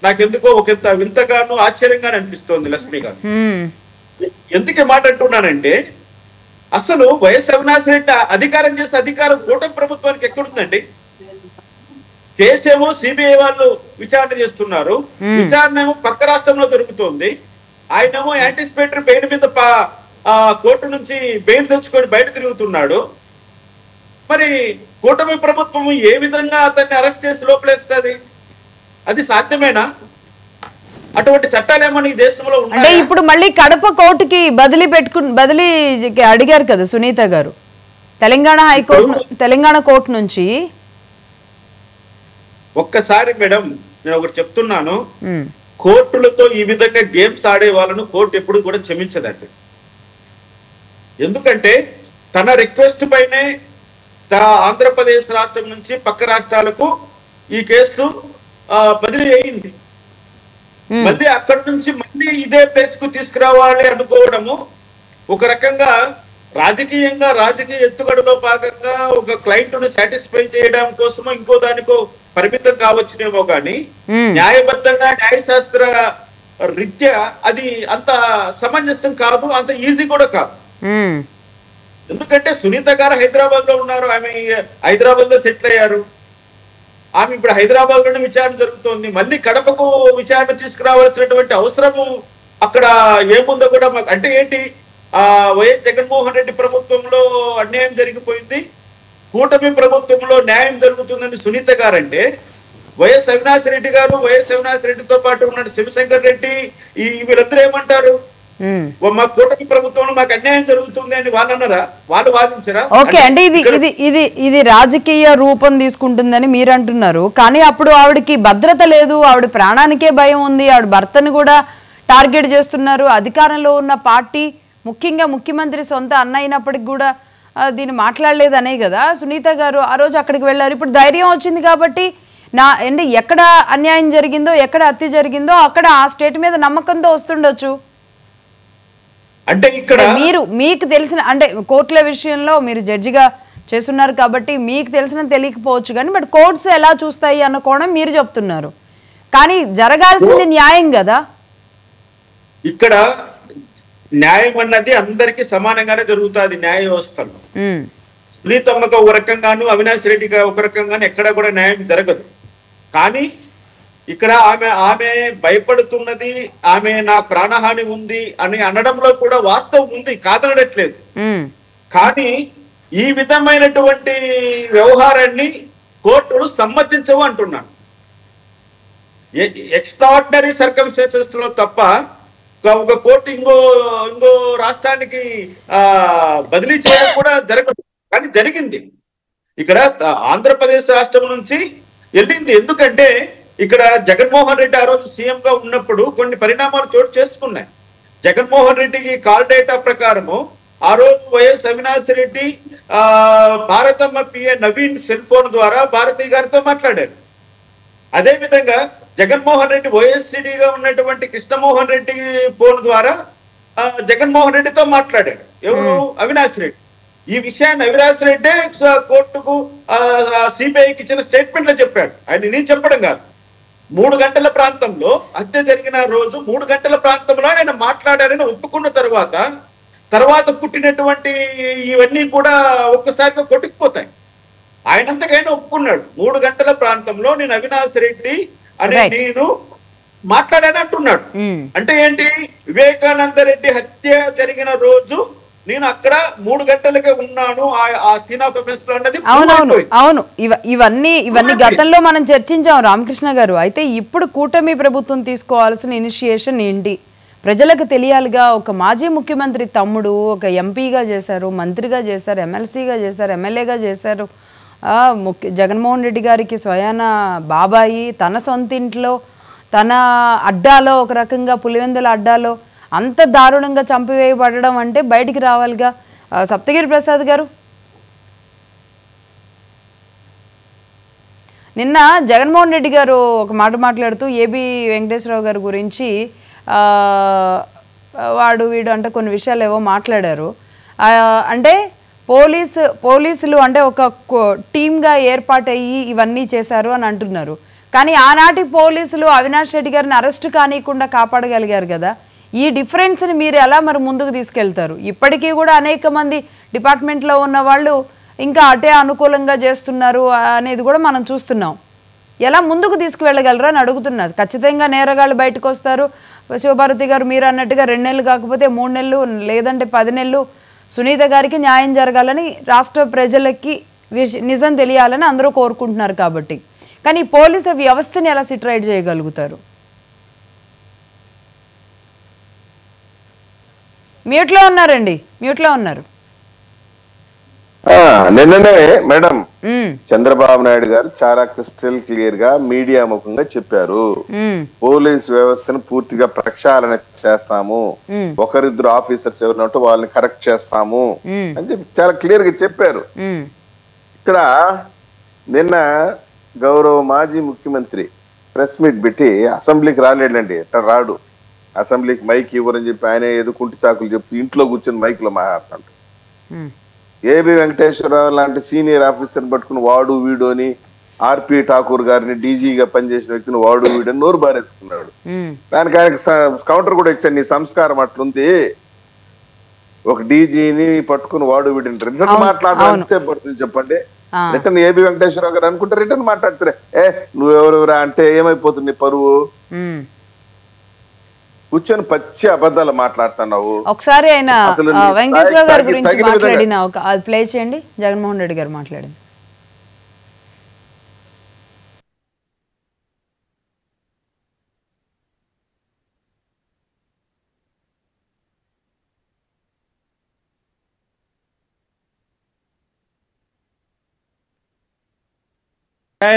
నాకెందుకో ఒకంత వింతగాను ఆశ్చర్యంగానే అనిపిస్తోంది లక్ష్మి గారు. ఎందుకు మాట అంటున్నానంటే అసలు వైఎస్ అవినాష్ రెడ్డి అధికారం చేసే అధికారం కూటమి ప్రభుత్వానికి ఎక్కడుందండి? కేసేమో సిబిఐ వాళ్ళు విచారణ చేస్తున్నారు, విచారణ ఏమో పక్క రాష్ట్రంలో జరుగుతోంది, ఆయనేమో యాంటిసిపేటరీ బెయిల్ మీద కోర్టు నుంచి బెయిల్ తెచ్చుకొని బయట తిరుగుతున్నాడు. మరి కూటమి ప్రభుత్వం ఏ విధంగా అతన్ని అరెస్ట్ చేసి లోపలేస్తుంది? అది సాధ్యమేనా? అటువంటి చట్టాలు ఏమో ఈ దేశంలో ఉన్నాయి? అంటే ఇప్పుడు మళ్ళీ కడప కోర్టుకి బదిలీ అడిగారు కదా సునీత గారు, తెలంగాణ హైకోర్టు, తెలంగాణ కోర్టు నుంచి. ఒక్కసారి మేడం నేను ఒకటి చెప్తున్నాను, కోర్టులతో ఈ విధంగా గేమ్స్ ఆడే వాళ్ళను కోర్టు ఎప్పుడు కూడా క్షమించదండి. ఎందుకంటే తన రిక్వెస్ట్ పైనే ఆంధ్రప్రదేశ్ రాష్ట్రం నుంచి పక్క రాష్ట్రాలకు ఈ కేసు బదిలీ అయింది. మళ్ళీ అక్కడి నుంచి మళ్ళీ ఇదే ప్లేస్ కు తీసుకురావాలి అనుకోవడము ఒక రకంగా రాజకీయ ఎత్తుగడలో భాగంగా ఒక క్లయింట్ ను సాటిస్ఫై చేయడం కోసమో ఇంకో దానికో పరిమితం కావచ్చునేమో కానీ న్యాయబద్ధంగా న్యాయశాస్త్ర రీత్యా అది అంత సమంజసం కాదు, అంత ఈజీ కూడా కాదు. ఎందుకంటే సునీత గారు హైదరాబాద్ లో ఉన్నారు, ఆమె హైదరాబాద్ లో సెటిల్ అయ్యారు. ఆమె ఇప్పుడు హైదరాబాద్ లోనే విచారణ జరుగుతోంది. మళ్ళీ కడపకు విచారణ తీసుకురావాల్సినటువంటి అవసరము అక్కడ ఏముందో కూడా మాకు అంటే ఏంటి, వైఎస్ జగన్మోహన్ రెడ్డి ప్రభుత్వంలో అన్యాయం జరిగిపోయింది, కూటమి ప్రభుత్వంలో న్యాయం జరుగుతుందని సునీత గారు అంటే, వైఎస్ అవినాష్ రెడ్డి గారు, వైఎస్ అవినాష్ రెడ్డితో పాటు ఉన్న శివశంకర్ రెడ్డి వీళ్ళందరూ ఏమంటారు, మా కూటమి ప్రభుత్వంలో మాకు అన్యాయం జరుగుతుంది అని వాళ్ళు అన్నారా? వాళ్ళు వాదించరా? ఓకే అంటే ఇది రాజకీయ రూపం తీసుకుంటుందని మీరు అంటున్నారు. కానీ అప్పుడు ఆవిడకి భద్రత లేదు, ఆవిడ ప్రాణానికే భయం ఉంది, ఆవిడ భర్తను కూడా టార్గెట్ చేస్తున్నారు. అధికారంలో ఉన్న పార్టీ ముఖ్యంగా ముఖ్యమంత్రి సొంత అన్న అయినప్పటికి కూడా దీన్ని మాట్లాడలేదు అనే కదా సునీత గారు ఆ రోజు అక్కడికి వెళ్ళారు. ఇప్పుడు ధైర్యం వచ్చింది కాబట్టి అంటే ఎక్కడ అన్యాయం జరిగిందో, ఎక్కడ హత్య జరిగిందో అక్కడ ఆ స్టేట్ మీద నమ్మకంతో వస్తుండొచ్చు. అంటే ఇక్కడ మీకు తెలిసిన అంటే కోర్టుల విషయంలో మీరు జడ్జిగా చేస్తున్నారు కాబట్టి మీకు తెలిసిన తెలియకపోవచ్చు కానీ బట్ కోర్ట్స్ ఎలా చూస్తాయి అన్న కోణం మీరు చెప్తున్నారు. కానీ జరగాల్సింది న్యాయం కదా. ఇక్కడ న్యాయం అన్నది అందరికి సమానంగానే జరుగుతుంది న్యాయ వ్యవస్థలో. సునీతమ్మకు ఒక రకంగాను, అవినాష్ రెడ్డిగా ఒక రకంగాను ఎక్కడ కూడా న్యాయం జరగదు. కానీ ఇక్కడ ఆమె భయపడుతున్నది, ఆమె నా ప్రాణహాని ఉంది అని అనడంలో కూడా వాస్తవం ఉంది, కాదనట్లేదు. కానీ ఈ విధమైనటువంటి వ్యవహారాన్ని కోర్టులు సమ్మతించవు అంటున్నాను. ఎక్స్ట్రాఆర్డినరీ సర్కమ్స్టాన్సెస్ లో తప్ప ఒక కోర్టు ఇంకో రాష్ట్రానికి బదిలీ చేయడం కూడా జరగదు. కానీ జరిగింది. ఇక్కడ ఆంధ్రప్రదేశ్ రాష్ట్రం నుంచి వెళ్ళింది. ఎందుకంటే ఇక్కడ జగన్మోహన్ రెడ్డి ఆ రోజు సీఎం గా ఉన్నప్పుడు కొన్ని పరిణామాలు చోటు చేసుకున్నాయి. జగన్మోహన్ రెడ్డికి కాల్ డేటా ప్రకారము ఆ రోజు YS Avinash Reddy Bharatamma PA Naveen cell phone ద్వారా భారతీ గారితో మాట్లాడారు. అదే విధంగా జగన్మోహన్ రెడ్డి వైఎస్సీడీగా ఉన్నటువంటి కృష్ణమోహన్ రెడ్డి ఫోన్ ద్వారా జగన్మోహన్ రెడ్డితో మాట్లాడాడు. ఎవరు? అవినాష్ రెడ్డి. ఈ విషయాన్ని అవినాష్ రెడ్డి కోర్టుకు సిబిఐకి ఇచ్చిన స్టేట్మెంట్ లో చెప్పాడు. ఆయన నేను చెప్పడం కాదు. 3 గంటల ప్రాంతంలో హత్య జరిగిన రోజు 3 గంటల ప్రాంతంలో ఆయన మాట్లాడారని ఒప్పుకున్న తర్వాత పుట్టినటువంటి ఇవన్నీ కూడా ఒక్కసారిగా కొట్టుకుపోతాయి. ఆయనంతకైనా ఒప్పుకున్నాడు. 3 గంటల ప్రాంతంలో నేను అవినాష్ రెడ్డి అని నేను మాట్లాడాను అంటున్నాడు. అంటే ఏంటి? వివేకానంద రెడ్డి హత్య జరిగిన రోజు నేను అక్కడ 3 గంటలకే ఉన్నాను ఆ సీన్ ఆఫ్ అఫెన్స్ లో అన్నది. అవును, ఇవన్నీ గతంలో మనం చర్చించాం రామకృష్ణ గారు. అయితే ఇప్పుడు కూటమి ప్రభుత్వం తీసుకోవాల్సిన ఇనిషియేషన్ ఏంటి ప్రజలకు తెలియాలిగా. ఒక మాజీ ముఖ్యమంత్రి తమ్ముడు ఒక ఎంపీగా చేశారు, మంత్రిగా చేశారు, ఎమ్మెల్సీగా చేశారు, ఎమ్మెల్యేగా చేశారు. జగన్మోహన్ రెడ్డి గారికి స్వయాన బాబాయి తన సొంతింట్లో తన అడ్డాలో ఒక రకంగా పులివెందుల అడ్డాలో అంత దారుణంగా చంపివేయబడడం అంటే బయటికి రావాలిగా. సప్తగిరి ప్రసాద్ గారు, నిన్న జగన్మోహన్ రెడ్డి గారు ఒక మాట మాట్లాడుతూ ఏబి వెంకటేశ్వరరావు గారి గురించి వాడు వీడు అంటే కొన్ని విషయాలు ఏవో మాట్లాడారు. అంటే పోలీసులు అంటే ఒక టీమ్గా ఏర్పాటయ్యి ఇవన్నీ చేశారు అని అంటున్నారు. కానీ ఆనాటి పోలీసులు అవినాష్ రెడ్డి గారిని అరెస్ట్ కానియకుండా కాపాడగలిగారు కదా. ఈ డిఫరెన్స్ని మీరు ఎలా మరి ముందుకు తీసుకెళ్తారు? ఇప్పటికీ కూడా అనేక మంది డిపార్ట్మెంట్లో ఉన్న వాళ్ళు ఇంకా అటే అనుకూలంగా చేస్తున్నారు అనేది కూడా మనం చూస్తున్నాం. ఎలా ముందుకు తీసుకువెళ్ళగలరు అని అడుగుతున్నారు. ఖచ్చితంగా నేరగాళ్ళు బయటకు వస్తారు. శివభారతి గారు మీరు అన్నట్టుగా 2 నెలలు కాకపోతే 3 నెలలు లేదంటే 10 నెలలు సునీత గారికి న్యాయం జరగాలని రాష్ట్ర ప్రజలకి నిజం తెలియాలని అందరూ కోరుకుంటున్నారు కాబట్టి. కానీ పోలీసు వ్యవస్థని ఎలా సిట్రైట్ చేయగలుగుతారు? మ్యూట్లో ఉన్నారండి, మ్యూట్లో ఉన్నారు. నిన్ననే మేడం చంద్రబాబు నాయుడు గారు చాలా క్రిస్టల్ క్లియర్ గా మీడియా ముఖంగా చెప్పారు, పోలీస్ వ్యవస్థను పూర్తిగా ప్రక్షాళన చేస్తాము, ఒకరిద్దరు ఆఫీసర్స్ ఎవరినట్టు వాళ్ళని కరెక్ట్ చేస్తాము అని చెప్పి చాలా క్లియర్ గా చెప్పారు. ఇక్కడ నిన్న గౌరవ మాజీ ముఖ్యమంత్రి ప్రెస్ మీట్ పెట్టి అసెంబ్లీకి రాలేడండి. ఎట్లా రాడు, అసెంబ్లీకి మైక్ ఇవ్వరని చెప్పి ఆయన ఎదుకుంటి చాకులు చెప్తూ ఇంట్లో కూర్చొని మైక్ లో మాట్లాడుతుంటారు. ఏబి వెంకటేశ్వరరావు లాంటి సీనియర్ ఆఫీసర్ పట్టుకుని వాడు వీడు అని ఆర్పి ఠాకూర్ గారిని డీజీగా పనిచేసిన వ్యక్తిని వాడు వీడని నోరు బారేసుకున్నాడు. దానికి ఆయనకి కౌంటర్ కూడా ఇచ్చాడు, నీ సంస్కారం అట్లుంది, ఒక డీజీని పట్టుకుని వాడు వీడిని రిటర్న్ మాట్లాడాలంటే పడుతుంది చెప్పండి. రిటర్న్ ఏబి వెంకటేశ్వరరావు గారు అనుకుంటే రిటర్న్ మాట్లాడుతారే, నువ్వెవరెవరా అంటే ఏమైపోతుంది పరువు. కూర్చొని పచ్చి అబద్ధాలు మాట్లాడుతున్నావు. ఒకసారి ఆయన వెంకటేశ్వరరావు గారి గురించి మాట్లాడిన అది ప్లే చేయండి. జగన్మోహన్ రెడ్డి గారు మాట్లాడింది.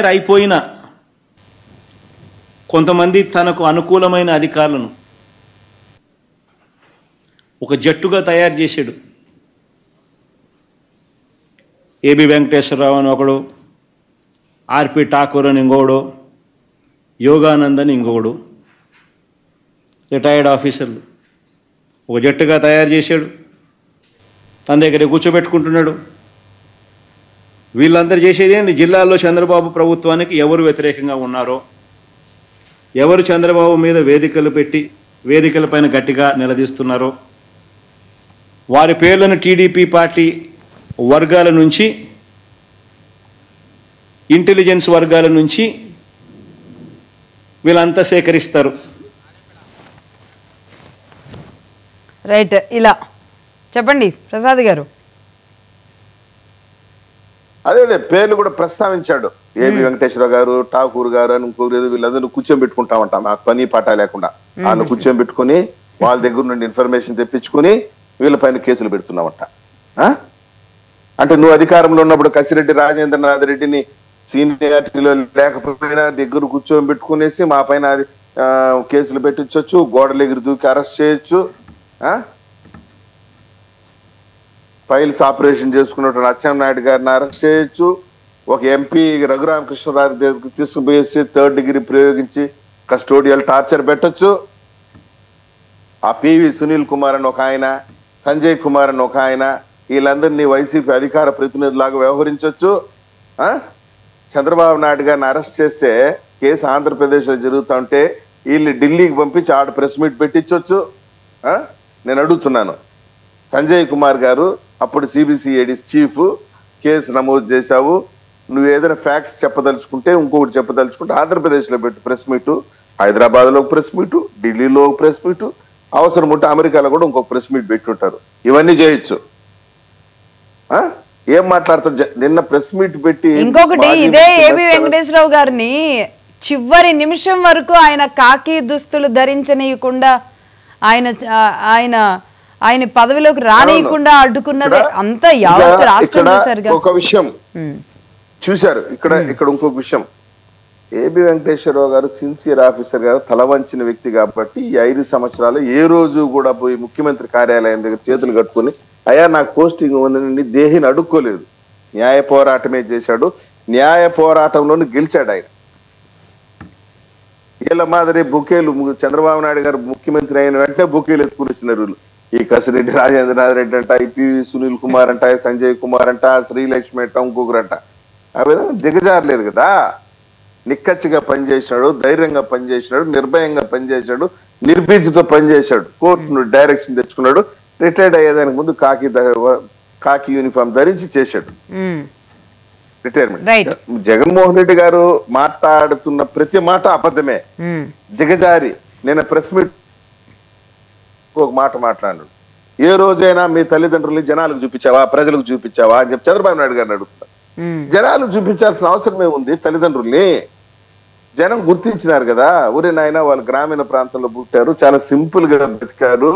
అయిపోయిన కొంతమంది తనకు అనుకూలమైన అధికారులను ఒక జట్టుగా తయారు చేశాడు. ఏబి వెంకటేశ్వరరావు అని ఒకడు, ఆర్పి ఠాకూర్ అని ఇంకోడు, యోగానంద్ అని ఇంకొకడు, రిటైర్డ్ ఆఫీసర్లు ఒక జట్టుగా తయారు చేశాడు. తన దగ్గర కూర్చోబెట్టుకుంటున్నాడు. వీళ్ళందరూ చేసేది ఏంది? జిల్లాల్లో చంద్రబాబు ప్రభుత్వానికి ఎవరు వ్యతిరేకంగా ఉన్నారో, ఎవరు చంద్రబాబు మీద వేదికలు పెట్టి వేదికలపైన గట్టిగా నిలదీస్తున్నారో వారి పేర్లను టీడీపీ పార్టీ వర్గాల నుంచి, ఇంటెలిజెన్స్ వర్గాల నుంచి వీళ్ళంతా సేకరిస్తారు. రైట్, ఇలా చెప్పండి ప్రసాద్ గారు. అదే పేర్లు కూడా ప్రస్తావించాడు. ఏబి వెంకటేశ్వర గారు, ఠాకూర్ గారు అని ఇంకోరు, వీళ్ళందరూ కూర్చోబెట్టుకుంటామంట, మాకు పని పాట లేకుండా వాళ్ళు కూర్చోబెట్టుకుని వాళ్ళ దగ్గర నుండి ఇన్ఫర్మేషన్ తెప్పించుకుని వీళ్ళపైన కేసులు పెడుతున్నామంట. అంటే నువ్వు అధికారంలో ఉన్నప్పుడు కసిరెడ్డి రాజేంద్రనాథ్ రెడ్డిని సీనియారిటీలో లేకపోయినా దగ్గర కూర్చోబెట్టుకునేసి మా పైన కేసులు పెట్టించవచ్చు, గోడలు ఎగిరి దూకి అరెస్ట్ చేయొచ్చు, ఫైల్స్ ఆపరేషన్ చేసుకున్నటువంటి అచ్చెన్నాయుడు గారిని అరెస్ట్ చేయొచ్చు, ఒక ఎంపీ రఘురామకృష్ణరావు దగ్గరికి తీసుకుపోయేసి 3rd డిగ్రీ ప్రయోగించి కస్టోడియల్ టార్చర్ పెట్టొచ్చు. ఆ పివి సునీల్ కుమార్ అని ఒక ఆయన, సంజయ్ కుమార్ అని ఒక ఆయన, వీళ్ళందరినీ వైసీపీ అధికార ప్రతినిధులాగా వ్యవహరించవచ్చు. చంద్రబాబు నాయుడు గారిని అరెస్ట్ చేస్తే కేసు ఆంధ్రప్రదేశ్లో జరుగుతూ ఉంటే వీళ్ళని ఢిల్లీకి పంపించి ఆడ ప్రెస్ మీట్ పెట్టించవచ్చు. నేను అడుగుతున్నాను, సంజయ్ కుమార్ గారు అప్పుడు సిబిసిఐడి చీఫ్, కేసు నమోదు చేశావు, నువ్వు ఏదైనా ఫ్యాక్ట్స్ చెప్పదలుచుకుంటే ఇంకొకటి చెప్పదలుచుకుంటే ఆంధ్రప్రదేశ్లో పెట్టు ప్రెస్ మీటు, హైదరాబాద్లో ఒక ప్రెస్ మీటు, ఢిల్లీలో ఒక ప్రెస్ మీటు, అవసరం ఉంటే అమెరికాలో కూడా ఇంకొక ప్రెస్ మీట్ పెట్టుంటారు. ఇవన్నీ చేయొచ్చు. ఏం మాట్లాడుతారు? నిన్న ప్రెస్ మీట్ పెట్టి ఇంకొకటి ఇదే ఏబి వెంకటేశ్వరరావు గారిని చివరి నిమిషం వరకు ఆయన కాకి దుస్తులు ధరించనీయకుండా ఆయన పదవిలోకి రానియకుండా అడ్డుకున్నది అంతా యావత్ రాష్ట్రం చూసారుగా. ఒక విషయం చూశారు ఇక్కడ ఇంకొక విషయం, ఏబి వెంకటేశ్వరరావు గారు సిన్సియర్ ఆఫీసర్ గారు, తల వంచిన వ్యక్తి కాబట్టి ఈ 5 సంవత్సరాలు ఏ రోజు కూడా పోయి ముఖ్యమంత్రి కార్యాలయం దగ్గర చేతులు కట్టుకుని అయ్యా నాకు పోస్టింగ్ ఉందని దేహిని అడుక్కోలేదు. న్యాయ పోరాటమే చేశాడు. న్యాయ పోరాటంలోనే గెలిచాడు ఆయన. వీళ్ళ మాదిరి బుకేలు, చంద్రబాబు నాయుడు గారు ముఖ్యమంత్రి అయిన వెంటనే బుకేలు ఎత్తుకుని వచ్చినారు. ఈ కసిరెడ్డి రాజేంద్రనాథ్ రెడ్డి అంట, ఈ పివి సునీల్ కుమార్ అంట, సంజయ్ కుమార్ అంట, శ్రీలక్ష్మి అంట, ఇంకొకరంట. ఆ విధంగా దిగజారలేదు కదా. నిక్కచ్చిగా పనిచేసినాడు, ధైర్యంగా పనిచేసినాడు, నిర్భయంగా పనిచేశాడు, నిర్భీతితో పనిచేశాడు, కోర్టు డైరెక్షన్ తెచ్చుకున్నాడు. రిటైర్డ్ అయ్యేదానికి ముందు కాకి యూనిఫామ్ ధరించి చేశాడు రిటైర్మెంట్. జగన్మోహన్ రెడ్డి గారు మాట్లాడుతున్న ప్రతి మాట అబద్ధమే, దిగజారి. నేను ప్రెస్ మీట్ ఒక మాట మాట్లాడాడు, ఏ రోజైనా మీ తల్లిదండ్రుల్ని జనాలకు చూపించావా, ప్రజలకు చూపించావా అని చెప్పి చంద్రబాబు నాయుడు గారిని అడుగుతా. జనాలకు చూపించాల్సిన అవసరమే ఉంది. తల్లిదండ్రుల్ని జనం గుర్తించినారు కదా, ఊరే నాయన వాళ్ళు గ్రామీణ ప్రాంతంలో పుట్టారు, చాలా సింపుల్ గా బతికారు,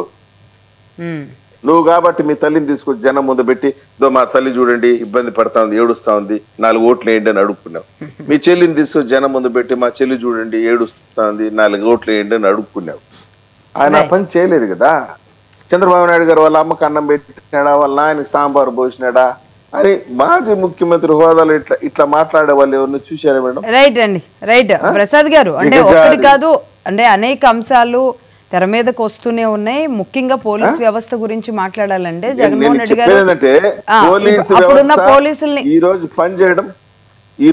నువ్వు కాబట్టి మీ తల్లిని తీసుకొచ్చి జనం ముందు పెట్టి మా తల్లి చూడండి ఇబ్బంది పడతా ఉంది, ఏడుస్తా ఉంది, 4 ఓట్లు వేయండి అని అడుక్కున్నావు. మీ చెల్లిని తీసుకొచ్చి జనం ముందు పెట్టి మా చెల్లి చూడండి ఏడుస్తా ఉంది, 4 ఓట్లు వేయండి అని అడుక్కున్నావు. ఆయన ఆ పని చేయలేదు కదా. చంద్రబాబు నాయుడు గారు వాళ్ళ అమ్మకి అన్నం పెట్టినాడా, వాళ్ళ నాయనకి సాంబారు పోసినాడా అని మాజీ ముఖ్యమంత్రి హోదాలో ఇట్లా మాట్లాడే వాళ్ళు ఎవరిని చూశారా మేడం? రైట్ అండి, రైట్ ప్రసాద్ గారు. అంటే ఒకటి కాదు, అంటే అనేక అంశాలు తెర మీదకి వస్తూనే ఉన్నాయి. ముఖ్యంగా పోలీస్ వ్యవస్థ గురించి మాట్లాడాలంటే నేను జగన్మోహన్ రెడ్డి గారు చెప్పేదంటే పోలీసు అప్పుడున్న వ్యవస్థ పోలీసుల్ని ఈ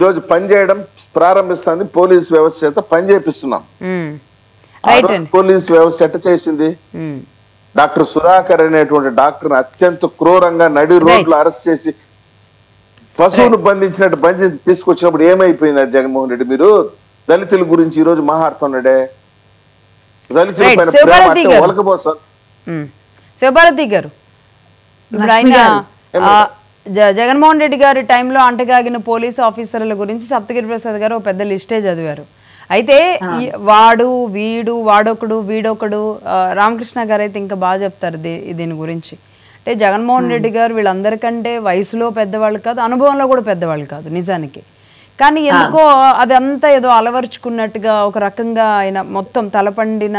రోజు పనిచేయడం ప్రారంభిస్తుంది. పోలీస్ వ్యవస్థ చేత పని చేపిస్తున్నాం. రైట్ అండి. పోలీస్ వ్యవస్థ ఎట్ట చేసింది? డాక్టర్ సుధాకర్ అనేటువంటి డాక్టర్ అత్యంత క్రూరంగా నడి రోడ్లు అరెస్ట్ చేసి పశువును బంధించినట్టు బంధించి తీసుకొచ్చినప్పుడు ఏమైపోయింది అది జగన్మోహన్ రెడ్డి? మీరు దళితుల గురించి ఈ రోజు మాట్లాడుతున్నాడే. దళితుల పైన ప్రేమ ఒలకపోసారు. శివభారతి గారు, ఇప్పుడు ఆయన జగన్మోహన్ రెడ్డి గారి టైంలో అంటగాగిన పోలీసు ఆఫీసర్ల గురించి సప్తగిరి ప్రసాద్ గారు ఒక పెద్ద లిస్టే చదివారు. అయితే వాడు వీడు వాడొకడు వీడొకడు రామకృష్ణ గారు అయితే ఇంకా బాగా చెప్తారు దీని గురించి. అంటే జగన్మోహన్ రెడ్డి గారు వీళ్ళందరికంటే వయసులో పెద్దవాళ్ళు కాదు, అనుభవంలో కూడా పెద్దవాళ్ళు కాదు నిజానికి. కానీ ఎందుకో అదంతా ఏదో అలవరుచుకున్నట్టుగా ఒక రకంగా ఆయన మొత్తం తలపండిన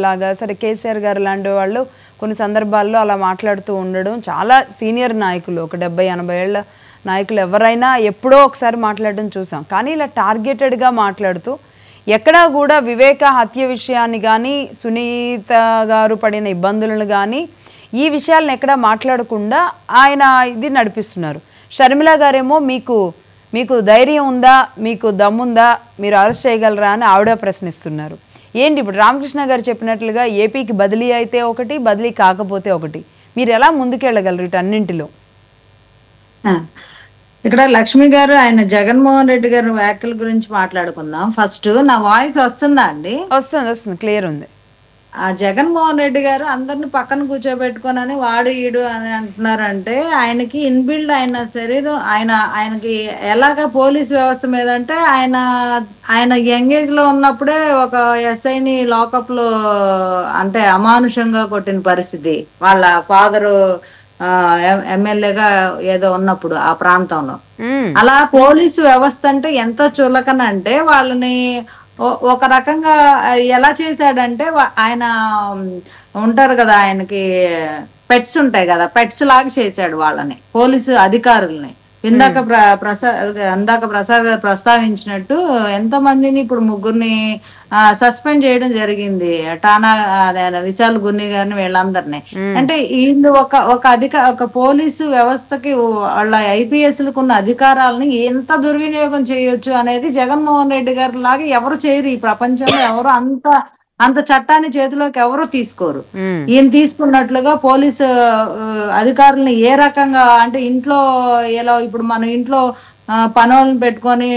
లాగా. సరే, కేసీఆర్ గారు లాంటి వాళ్ళు కొన్ని సందర్భాల్లో అలా మాట్లాడుతూ ఉండడం, చాలా సీనియర్ నాయకులు, ఒక 70-80 ఏళ్ల నాయకులు ఎవరైనా ఎప్పుడో ఒకసారి మాట్లాడడం చూసాం. కానీ ఇలా టార్గెటెడ్గా మాట్లాడుతూ ఎక్కడా కూడా వివేక హత్య విషయాన్ని కానీ, సునీత గారు పడిన ఇబ్బందులను కానీ, ఈ విషయాలను ఎక్కడా మాట్లాడకుండా ఆయన ఇది నడిపిస్తున్నారు. షర్మిల గారేమో మీకు ధైర్యం ఉందా, మీకు దమ్ముందా, మీరు అరెస్ట్ చేయగలరా అని ఆవిడ ప్రశ్నిస్తున్నారు. ఏంటి ఇప్పుడు రామకృష్ణ గారు చెప్పినట్లుగా ఏపీకి బదిలీ అయితే ఒకటి, బదిలీ కాకపోతే ఒకటి, మీరు ఎలా ముందుకెళ్ళగలరు వీటన్నింటిలో? ఇక్కడ లక్ష్మి గారు, ఆయన జగన్మోహన్ రెడ్డి గారి వ్యాఖ్యల గురించి మాట్లాడుకుందాం. ఫస్ట్ నా వాయిస్ వస్తుందా అండి? వస్తుంది, క్లియర్ ఉంది. ఆ జగన్మోహన్ రెడ్డి గారు అందరిని పక్కన కూర్చోబెట్టుకోనని వాడు ఈడు అని అంటున్నారంటే, ఆయనకి ఇన్బిల్డ్ ఆయన శరీరం, ఆయనకి ఎలాగ పోలీస్ వ్యవస్థ మీద అంటే, ఆయన యంగేజ్ లో ఉన్నప్పుడే ఒక ఎస్ఐని లాకప్ లో అంటే అమానుషంగా కొట్టిన పరిస్థితి, వాళ్ళ ఫాదరు ఎమ్మెల్యేగా ఏదో ఉన్నప్పుడు ఆ ప్రాంతంలో. అలా పోలీసు వ్యవస్థ అంటే ఎంత చులకనంటే, వాళ్ళని ఒక రకంగా ఎలా చేశాడంటే, ఆయన ఉంటారు కదా, ఆయనకి పెట్స్ ఉంటాయి కదా, పెట్స్ లాగా చేశాడు వాళ్ళని, పోలీసు అధికారుల్ని. ఇందాక ప్రసాద్ గారు ప్రస్తావించినట్టు ఎంతమందిని ఇప్పుడు 3 సస్పెండ్ చేయడం జరిగింది, టానా విశాల్ గున్ని గారిని, వీళ్ళందరినీ. అంటే వీళ్ళు ఒక పోలీసు వ్యవస్థకి వాళ్ళ ఐపీఎస్లకు ఉన్న అధికారాలని ఎంత దుర్వినియోగం చేయొచ్చు అనేది జగన్మోహన్ రెడ్డి గారి లాగా ఎవరు చేయరు ఈ ప్రపంచంలో. ఎవరు అంత చట్టాన్ని చేతిలోకి ఎవరు తీసుకోరు. ఈయన తీసుకున్నట్లుగా పోలీసు అధికారులని ఏ రకంగా అంటే, ఇంట్లో ఎలా ఇప్పుడు మన ఇంట్లో పనులను పెట్టుకొని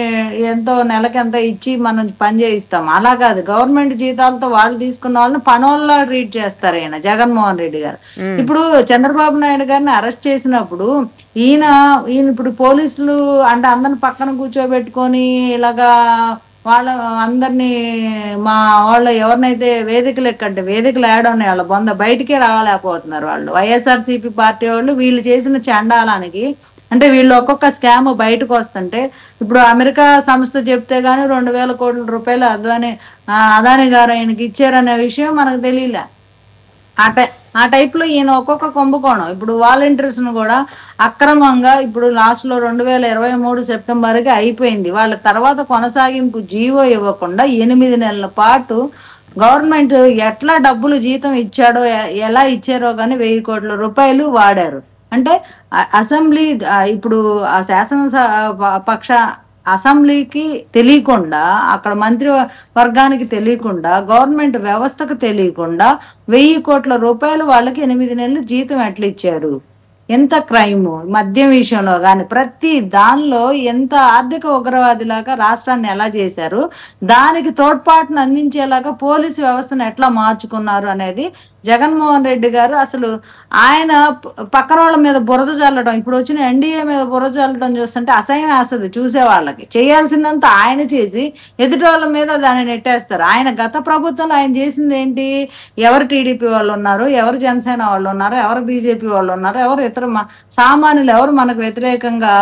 ఎంతో నెలకి ఎంత ఇచ్చి మనం పని చేయిస్తాం, అలా కాదు. గవర్నమెంట్ జీతాలతో వాళ్ళు తీసుకున్న వాళ్ళని పనుల్లో ట్రీట్ చేస్తారు ఈయన జగన్మోహన్ రెడ్డి గారు. ఇప్పుడు చంద్రబాబు నాయుడు గారిని అరెస్ట్ చేసినప్పుడు ఈయన ఇప్పుడు పోలీసులు అంటే అందరిని పక్కన కూర్చోబెట్టుకొని ఇలాగా వాళ్ళ అందరినీ మా వాళ్ళు ఎవరినైతే వేదికలు ఎక్కంటే వేదికలు ఆడని వాళ్ళ బొంద బయటికే రాలేకపోతున్నారు వాళ్ళు. వైఎస్ఆర్సీపీ పార్టీ వాళ్ళు వీళ్ళు చేసిన చండాలానికి అంటే వీళ్ళు ఒక్కొక్క స్కామ్ బయటకు వస్తుంటే, ఇప్పుడు అమెరికా సంస్థ చెప్తే గానీ 2,000 కోట్ల రూపాయలు అదాని గారు ఆయనకి ఇచ్చారనే విషయం మనకు తెలియలే. ఆ టైప్ లో ఈయన ఒక్కొక్క కుంభకోణం. ఇప్పుడు వాలంటీర్స్ ను కూడా అక్రమంగా ఇప్పుడు లాస్ట్ లో 2023 సెప్టెంబర్కి అయిపోయింది. వాళ్ళ తర్వాత కొనసాగింపు జీవో ఇవ్వకుండా 8 నెలల పాటు గవర్నమెంట్ ఎట్లా డబ్బులు జీతం ఇచ్చాడో, ఎలా ఇచ్చారో గానీ 1,000 కోట్ల రూపాయలు వాడారు. అంటే అసెంబ్లీ ఇప్పుడు ఆ శాసనపక్ష అసెంబ్లీకి తెలియకుండా, అక్కడ మంత్రి వర్గానికి తెలియకుండా, గవర్నమెంట్ వ్యవస్థకు తెలియకుండా 1,000 కోట్ల రూపాయలు వాళ్ళకి 8 నెలలు జీతం ఎట్లా ఇచ్చారు? ఎంత క్రైమ్ మద్యం విషయంలో కానీ ప్రతి దానిలో ఎంత ఆర్థిక ఉగ్రవాదిలాగా రాష్ట్రాన్ని ఎలా చేశారు, దానికి తోడ్పాటును అందించేలాగా పోలీసు వ్యవస్థను ఎట్లా మార్చుకున్నారు అనేది జగన్మోహన్ రెడ్డి గారు అసలు ఆయన పక్కన వాళ్ళ మీద బురద చల్లడం, ఇప్పుడు వచ్చిన ఎన్డీఏ మీద బురద చల్లడం చూస్తుంటే అసహ్యం వేస్తుంది చూసే వాళ్ళకి. చేయాల్సిందంతా ఆయన చేసి ఎదుటి వాళ్ళ మీద దాన్ని నెట్టేస్తారు. ఆయన గత ప్రభుత్వంలో ఆయన చేసింది ఏంటి? ఎవరు టీడీపీ వాళ్ళు ఉన్నారు, ఎవరు జనసేన వాళ్ళు ఉన్నారు, ఎవరు బీజేపీ వాళ్ళు ఉన్నారు, ఎవరు ఇతర సామాన్యులు ఎవరు మనకు వ్యతిరేకంగా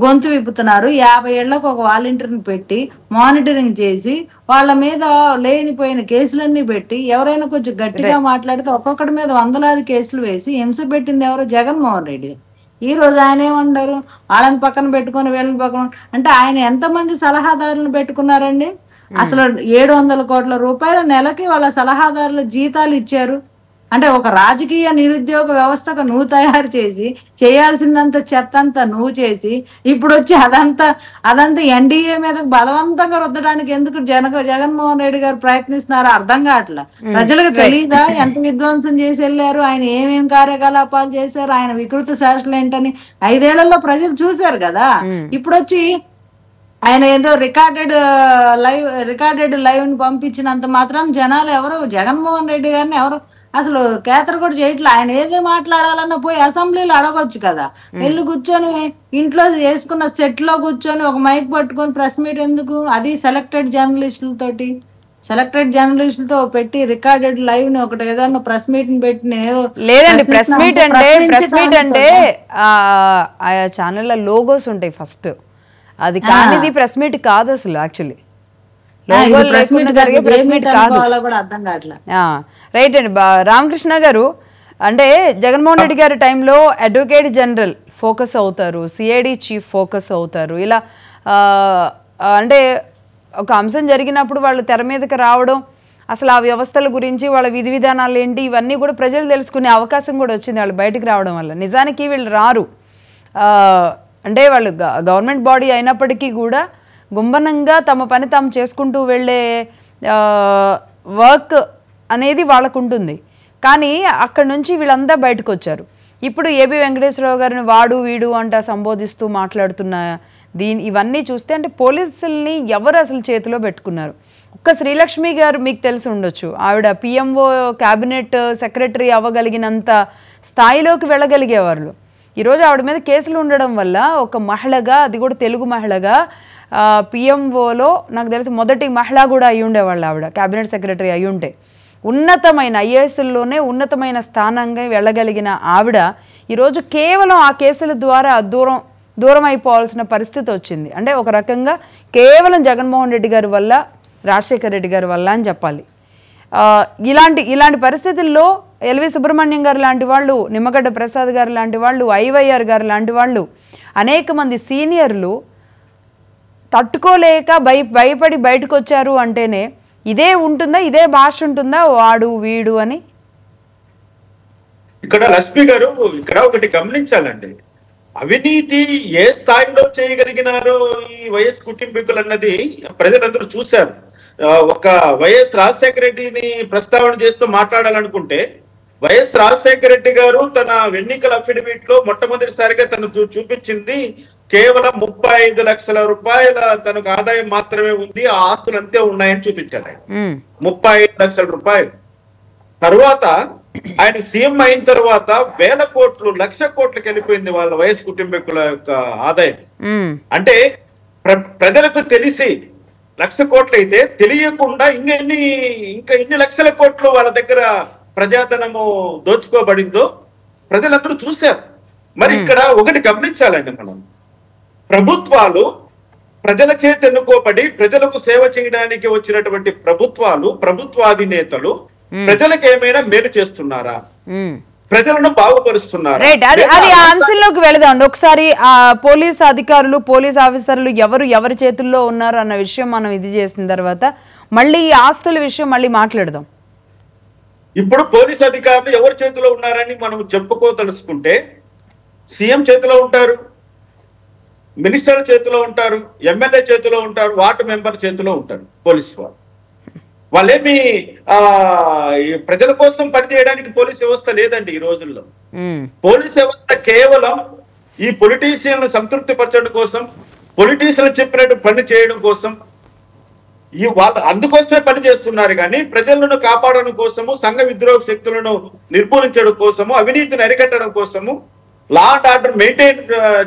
గొంతు విప్పుతున్నారు, 50 ఏళ్లకు ఒక వాలంటీర్ని పెట్టి మానిటరింగ్ చేసి వాళ్ళ మీద లేనిపోయిన కేసులన్నీ పెట్టి ఎవరైనా కొంచెం గట్టిగా మాట్లాడితే ఒక్కొక్కటి మీద 100లాది కేసులు వేసి హింస పెట్టింది ఎవరు? జగన్మోహన్ రెడ్డి. ఈ రోజు ఆయన ఏమంటారు? వాళ్ళని పక్కన పెట్టుకొని వీళ్ళని పక్కన అంటే ఆయన ఎంతమంది సలహాదారులను పెట్టుకున్నారండి? అసలు 700 కోట్ల రూపాయల నెలకి వాళ్ళ సలహాదారుల జీతాలు ఇచ్చారు. అంటే ఒక రాజకీయ నిరుద్యోగ వ్యవస్థకు నువ్వు తయారు చేసి చేయాల్సిందంత చెత్త అంతా నువ్వు చేసి ఇప్పుడు వచ్చి అదంతా ఎన్డీఏ మీద బలవంతంగా రుద్దడానికి ఎందుకు జగన్మోహన్ రెడ్డి గారు ప్రయత్నిస్తున్నారో అర్థం కావట్లా. ప్రజలకు తెలియదా ఎంత విధ్వంసం చేసి వెళ్ళారు, ఆయన ఏమేం కార్యకలాపాలు చేశారు, ఆయన వికృత శాసనలు ఏంటని 5 ఏళ్లలో ప్రజలు చూశారు కదా. ఇప్పుడు వచ్చి ఆయన ఏదో రికార్డెడ్ లైవ్ ని పంపించినంత మాత్రం జనాలు ఎవరు జగన్మోహన్ రెడ్డి గారిని ఎవరు అసలు కేతరు కూడా చేయట్లే. ఆయన ఏదో మాట్లాడాలన్నా పోయి అసెంబ్లీలో అడగొచ్చు కదా. వెళ్ళి కూర్చొని ఇంట్లో చేసుకున్న సెట్ లో కూర్చొని ఒక మైక్ పట్టుకొని ప్రెస్ మీట్ ఎందుకు? అది సెలెక్టెడ్ జర్నలిస్టులతో పెట్టి రికార్డెడ్ లైవ్ ని ఒకటి ఏదన్నా ప్రెస్ మీట్ ని పెట్టి ఏదో లేదండి. ప్రెస్ మీట్ అంటే ఆయా ఛానళ్ళ లోగోస్ ఉంటాయి ఫస్ట్, అది కానిది ప్రెస్ మీట్ కాదు అసలు. యాక్చువల్లీ రైట్ అండి. రామకృష్ణ గారు, అంటే జగన్మోహన్ రెడ్డి గారి టైంలో అడ్వకేట్ జనరల్ ఫోకస్ అవుతారు, సిఐడి చీఫ్ ఫోకస్ అవుతారు. ఇలా అంటే ఒక అంశం జరిగినప్పుడు వాళ్ళు తెర మీదకి రావడం, అసలు ఆ వ్యవస్థల గురించి వాళ్ళ విధి విధానాలు ఏంటి ఇవన్నీ కూడా ప్రజలు తెలుసుకునే అవకాశం కూడా వచ్చింది వాళ్ళు బయటకు రావడం వల్ల. నిజానికి వీళ్ళు రారు, అంటే వాళ్ళు గవర్నమెంట్ బాడీ అయినప్పటికీ కూడా గుంబనంగా తమ పని తాము చేసుకుంటూ వెళ్ళే వర్క్ అనేది వాళ్ళకు ఉంటుంది. కానీ అక్కడి నుంచి వీళ్ళంతా బయటకు వచ్చారు. ఇప్పుడు ఏబి వెంకటేశ్వరరావు గారిని వాడు వీడు అంట సంబోధిస్తూ మాట్లాడుతున్న ఇవన్నీ చూస్తే అంటే పోలీసుల్ని ఎవరు అసలు చేతిలో పెట్టుకున్నారు? ఒక్క శ్రీలక్ష్మి గారు మీకు తెలిసి ఉండొచ్చు, ఆవిడ పిఎంఓ క్యాబినెట్ సెక్రటరీ అవ్వగలిగినంత స్థాయిలోకి వెళ్ళగలిగేవాళ్ళు. ఈరోజు ఆవిడ మీద కేసులు ఉండడం వల్ల ఒక మహిళగా, అది కూడా తెలుగు మహిళగా, పిఎంఓలో నాకు తెలిసి మొదటి మహిళ కూడా అయి ఉండేవాళ్ళు ఆవిడ, క్యాబినెట్ సెక్రటరీ అయి ఉంటే. ఉన్నతమైన ఐఏఎస్లోనే ఉన్నతమైన స్థానంగా వెళ్ళగలిగిన ఆవిడ ఈరోజు కేవలం ఆ కేసుల ద్వారా దూరం అయిపోవాల్సిన పరిస్థితి వచ్చింది. అంటే ఒక రకంగా కేవలం జగన్మోహన్ రెడ్డి గారి వల్ల, రాజశేఖర్ రెడ్డి గారి వల్ల అని చెప్పాలి. ఇలాంటి పరిస్థితుల్లో ఎల్వి సుబ్రహ్మణ్యం గారు లాంటి వాళ్ళు, నిమ్మగడ్డ ప్రసాద్ గారు లాంటి వాళ్ళు, ఐవైఆర్ గారు లాంటి వాళ్ళు, అనేక మంది సీనియర్లు తట్టుకోలేక భయపడి బయటకు వచ్చారు అంటేనే ఇదే ఉంటుందా, ఇదే భాష ఉంటుందా వాడు వీడు అని? ఇక్కడ లక్ష్మి గారు ఇక్కడ ఒకటి గమనించాలండి. అవినీతి ఏ స్థాయిలో చేయగలిగినారో ఈ వైఎస్ కుటుంబీకులు అన్నది ప్రజలందరూ చూశారు. ఒక వైఎస్ రాజశేఖర రెడ్డిని ప్రస్తావన చేస్తూ మాట్లాడాలనుకుంటే వైఎస్ రాజశేఖర రెడ్డి గారు తన ఎన్నికల అఫిడవిట్ లో మొట్టమొదటిసారిగా తను చూపించింది కేవలం 35 లక్షల రూపాయల తనకు ఆదాయం మాత్రమే ఉంది, ఆ ఆస్తులు అంతే ఉన్నాయని చూపించాడు ఆయన. 35 లక్షల రూపాయలు. తర్వాత ఆయన సీఎం అయిన తర్వాత 1000 కోట్లు, 1,00,000 కోట్లకి వెళ్ళిపోయింది వాళ్ళ వైఎస్ కుటుంబీకుల యొక్క ఆదాయం. అంటే ప్రజలకు తెలిసి 1,00,000 కోట్లు అయితే తెలియకుండా ఇంకా ఎన్ని లక్షల కోట్లు వాళ్ళ దగ్గర ప్రజాధనము దోచుకోబడిందో ప్రజలందరూ చూశారు. మరి ఇక్కడ ఒకటి గమనించాలండి, మనం ప్రభుత్వాలు ప్రజల చేత ఎన్నుకోబడి ప్రజలకు సేవ చేయడానికి వచ్చినటువంటి ప్రభుత్వాలు, ప్రభుత్వాధినేతలు ప్రజలకు ఏమైనా మేలు చేస్తున్నారా, ప్రజలను బాగుపరుస్తున్నారా? అది ఆ అంశంలోకి వెళదాం. ఒకసారి ఆ పోలీస్ అధికారులు, పోలీస్ ఆఫీసర్లు ఎవరి చేతుల్లో ఉన్నారు అన్న విషయం మనం ఇది చేసిన తర్వాత మళ్ళీ ఈ ఆస్తుల విషయం మళ్ళీ మాట్లాడదాం. ఇప్పుడు పోలీస్ అధికారులు ఎవరి చేతిలో ఉన్నారని మనం చెప్పుకోదలుచుకుంటే సీఎం చేతిలో ఉంటారు, మినిస్టర్ల చేతిలో ఉంటారు, ఎమ్మెల్యే చేతిలో ఉంటారు, వార్డు మెంబర్ చేతిలో ఉంటారు పోలీసు వాళ్ళు. వాళ్ళేమి ప్రజల కోసం పనిచేయడానికి పోలీస్ వ్యవస్థ లేదండి ఈ రోజుల్లో. పోలీస్ వ్యవస్థ కేవలం ఈ పొలిటీషియన్లు సంతృప్తి పరచడం కోసం, పొలిటీషియన్లు చెప్పినట్టు పని చేయడం కోసం, వాళ్ళు అందుకోసమే పని చేస్తున్నారు. కానీ ప్రజలను కాపాడడం కోసము, సంఘ విద్రోహ శక్తులను నిర్మూలించడం కోసము, అవినీతిని అరికట్టడం కోసము, లా అండ్ ఆర్డర్ మెయింటైన్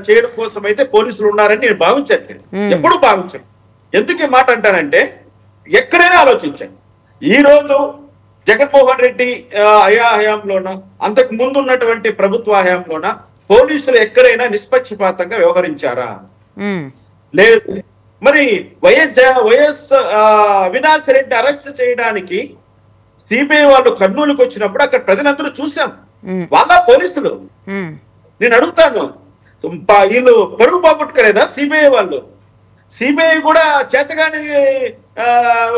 చేయడం కోసం అయితే పోలీసులు ఉన్నారని నేను భావించాను, ఎప్పుడు భావించాను. ఎందుకు ఈ మాట అంటానంటే ఎక్కడైనా ఆలోచించాను. ఈ రోజు జగన్మోహన్ రెడ్డి హయాంలోన, అంతకు ముందు ఉన్నటువంటి ప్రభుత్వ హయాంలోన పోలీసులు ఎక్కడైనా నిష్పక్షపాతంగా వ్యవహరించారా? లేదు. మరి వైఎస్ అవినాష్ రెడ్డి అరెస్ట్ చేయడానికి సిబిఐ వాళ్ళు కర్నూలుకి వచ్చినప్పుడు అక్కడ ప్రజలందరూ చూసాం. వాళ్ళ పోలీసులు, నేను అడుగుతాను, వీళ్ళు పరుగు పోగొట్టుకోలేదా సిబిఐ వాళ్ళు? సిబిఐ కూడా చేతగాని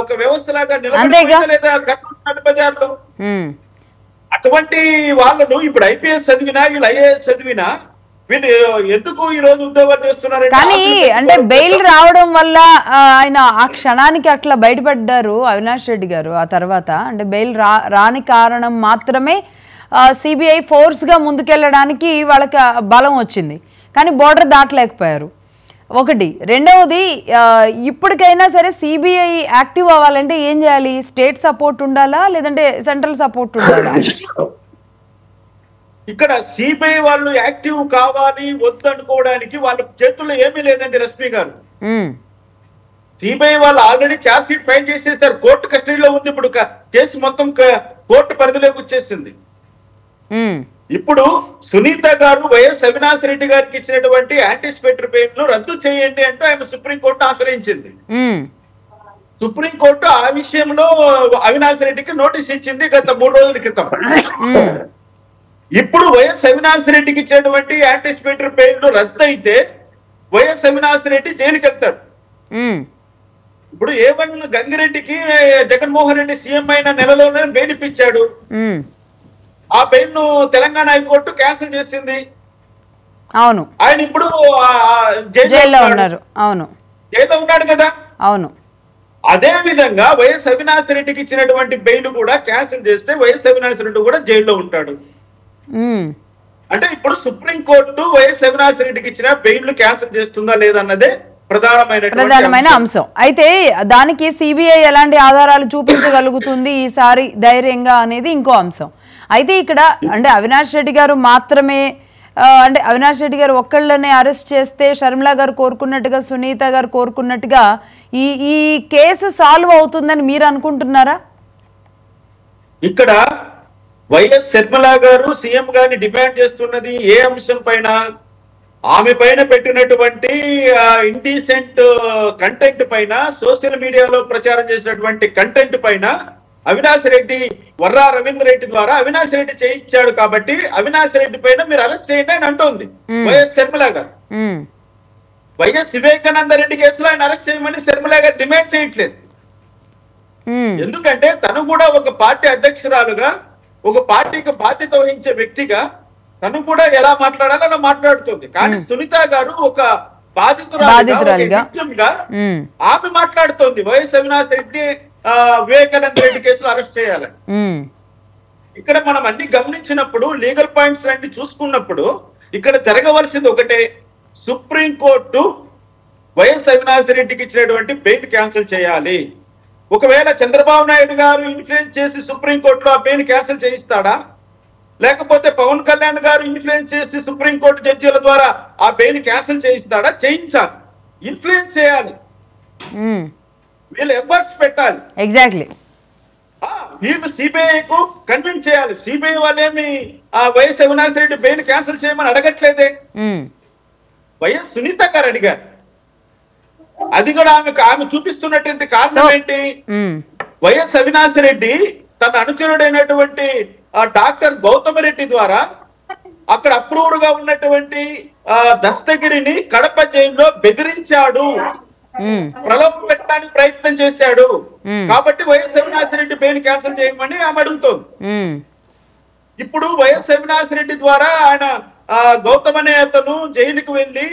ఒక వ్యవస్థలాగా అంతేగా. నిలబడిపోయిందా లేదా కర్నూలు బజార్లో? అటువంటి వాళ్ళను ఇప్పుడు ఐపీఎస్ చదివినా వీళ్ళు ఐఏఎస్ చదివినా వీళ్ళు ఎందుకు ఈ రోజు ఉద్యోగాలు చేస్తున్నారంటే కానీ అంటే బెయిల్ రావడం వల్ల ఆయన ఆ క్షణానికి అట్లా బయటపడ్డారు అవినాష్ రెడ్డి గారు. ఆ తర్వాత అంటే బెయిల్ రాని కారణం మాత్రమే సిబిఐ ఫోర్స్గా ముందుకెళ్ళడానికి వాళ్ళకి బలం వచ్చింది, కానీ బోర్డర్ దాటలేకపోయారు. ఒకటి. రెండవది, ఇప్పటికైనా సరే సిబిఐ యాక్టివ్ అవ్వాలంటే ఏం చేయాలి? స్టేట్ సపోర్ట్ ఉండాలా లేదంటే సెంట్రల్ సపోర్ట్ ఉండాలా? ఇక్కడ సిబిఐ వాళ్ళు యాక్టివ్ కావాలి వద్దనుకోవడానికి వాళ్ళ చేతుల్లో ఏమీ లేదండి రశ్మి గారు. సిబిఐ వాళ్ళు ఆల్రెడీ ఛార్జ్ షీట్ ఫైల్ చేసేసారు, కోర్టు కస్టడీలో ఉంది. ఇప్పుడు కేసు మొత్తం కోర్టు పరిధిలోకి వచ్చేసింది. ఇప్పుడు సునీత గారు వైఎస్ అవినాష్ రెడ్డి గారికి ఇచ్చినటువంటి యాంటిసిపేటరీ బెయిల్ ను రద్దు చేయండి అంటూ ఆమె సుప్రీంకోర్టు ఆశ్రయించింది. సుప్రీంకోర్టు ఆ విషయంలో అవినాష్ రెడ్డికి నోటీస్ ఇచ్చింది గత 3 రోజుల క్రితం. ఇప్పుడు వైఎస్ అవినాష్ రెడ్డికి ఇచ్చినటువంటి యాంటిసిపేటరీ బెయిల్ ను రద్దు అయితే వైఎస్ అవినాష్ రెడ్డి జైలుకి వెళ్తాడు. ఇప్పుడు ఏమన్నా గంగిరెడ్డికి జగన్మోహన్ రెడ్డి సీఎం అయిన నెలలోనే బెయిల్ ఇప్పించాడు. ఆ బెయిల్ ను తెలంగాణ హైకోర్టు క్యాన్సిల్ చేసింది. అవును, ఆయన ఇప్పుడు జైల్లో ఉన్నారు. అవును, జైల్లో ఉన్నాడు కదా. అవును. అదే విధంగా వైఎస్ అవినాష్ రెడ్డికి ఇచ్చినటువంటి బెయిల్ కూడా క్యాన్సిల్ చేస్తే వైఎస్ అవినాష్ రెడ్డి కూడా జైల్లో ఉంటాడు. అంటే ఇప్పుడు సుప్రీంకోర్టు వైఎస్ అవినాష్ రెడ్డికి ఇచ్చిన బెయిల్ క్యాన్సిల్ చేస్తుందా లేదన్నదే ప్రధానమైన అంశం. అయితే దానికి సిబిఐ ఎలాంటి ఆధారాలు చూపించగలుగుతుంది ఈసారి ధైర్యంగా అనేది ఇంకో అంశం. అయితే ఇక్కడ అంటే అవినాష్ రెడ్డి గారు మాత్రమే అంటే అవినాష్ రెడ్డి గారు ఒక్కళ్ళనే అరెస్ట్ చేస్తే షర్మిల గారు కోరుకున్నట్టుగా సునీత గారు కోరుకున్నట్టుగా ఈ కేసు సాల్వ్ అవుతుందని మీరు అనుకుంటున్నారా? ఇక్కడ వైఎస్ షర్మిల గారు సీఎం గారిని డిమాండ్ చేస్తున్నది ఏ అంశం పైన? ఆమె పైన పెట్టినటువంటి ఇండీసెంట్ కంటెంట్ పైన, సోషల్ మీడియాలో ప్రచారం చేసినటువంటి కంటెంట్ పైన అవినాష్ రెడ్డి వర్రా రవీంద్ర రెడ్డి ద్వారా అవినాష్ రెడ్డి చేయించాడు కాబట్టి అవినాష్ రెడ్డి పైన మీరు అరెస్ట్ చేయండి అని అంటోంది వైఎస్ షర్మిల గారు. వైఎస్ వివేకానంద రెడ్డి కేసులో ఆయన అరెస్ట్ చేయమని షర్మిల గారు డిమాండ్ చేయట్లేదు. ఎందుకంటే తను కూడా ఒక పార్టీ అధ్యక్షురాలుగా, ఒక పార్టీకి బాధ్యత వహించే వ్యక్తిగా తను కూడా ఎలా మాట్లాడాలో అలా మాట్లాడుతుంది. కానీ సునీత గారు ఒక బాధితురాలుగా ఆమె మాట్లాడుతోంది వైఎస్ అవినాష్ రెడ్డి వివేకానంద రెడ్డి కేసులో అరెస్ట్ చేయాలని. ఇక్కడ మనం అన్ని గమనించినప్పుడు, లీగల్ పాయింట్స్ అన్ని చూసుకున్నప్పుడు ఇక్కడ జరగవలసింది ఒకటే, సుప్రీంకోర్టు వైఎస్ అవినాష్ రెడ్డికి ఇచ్చినటువంటి బెయిల్ క్యాన్సిల్ చేయాలి. ఒకవేళ చంద్రబాబు నాయుడు గారు ఇన్ఫ్లుయెన్స్ చేసి సుప్రీంకోర్టులో ఆ బెయిల్ క్యాన్సిల్ చేయిస్తాడా, లేకపోతే పవన్ కళ్యాణ్ గారు ఇన్ఫ్లుయెన్స్ చేసి సుప్రీంకోర్టు జడ్జీల ద్వారా ఆ బెయిల్ క్యాన్సిల్ చేయిస్తాడా? చేయించాలి, ఇన్ఫ్లుయెన్స్ చేయాలి, వీళ్ళు ఎఫర్ట్స్ పెట్టాలి. ఎగ్జాక్ట్లీ. వీళ్ళు సిబిఐకు కన్విన్స్ చేయాలి. సిబిఐ వాళ్ళేమి వైఎస్ అవినాష్ రెడ్డి బెయిల్ క్యాన్సిల్ చేయమని అడగట్లేదే, వైఎస్ సునీత గారు అడిగారు. అది కూడా ఆమె చూపిస్తున్నటువంటి కారణం ఏంటి? వైఎస్ అవినాష్ రెడ్డి తన అనుచరుడైనటువంటి డాక్టర్ గౌతమ్ రెడ్డి ద్వారా అక్కడ అప్రూవ్డ్ గా ఉన్నటువంటి దస్తగిరిని కడప జైల్లో బెదిరించాడు, ప్రలోభ పెట్టడానికి ప్రయత్నం చేశాడు. కాబట్టి YS Avinash Reddy bail cancel చేయమని ఆమె అడుగుతోంది. ఇప్పుడు వైఎస్ అవినాష్ రెడ్డి ద్వారా ఆయన గౌతమ్ అనే అతను జైలుకు వెళ్లి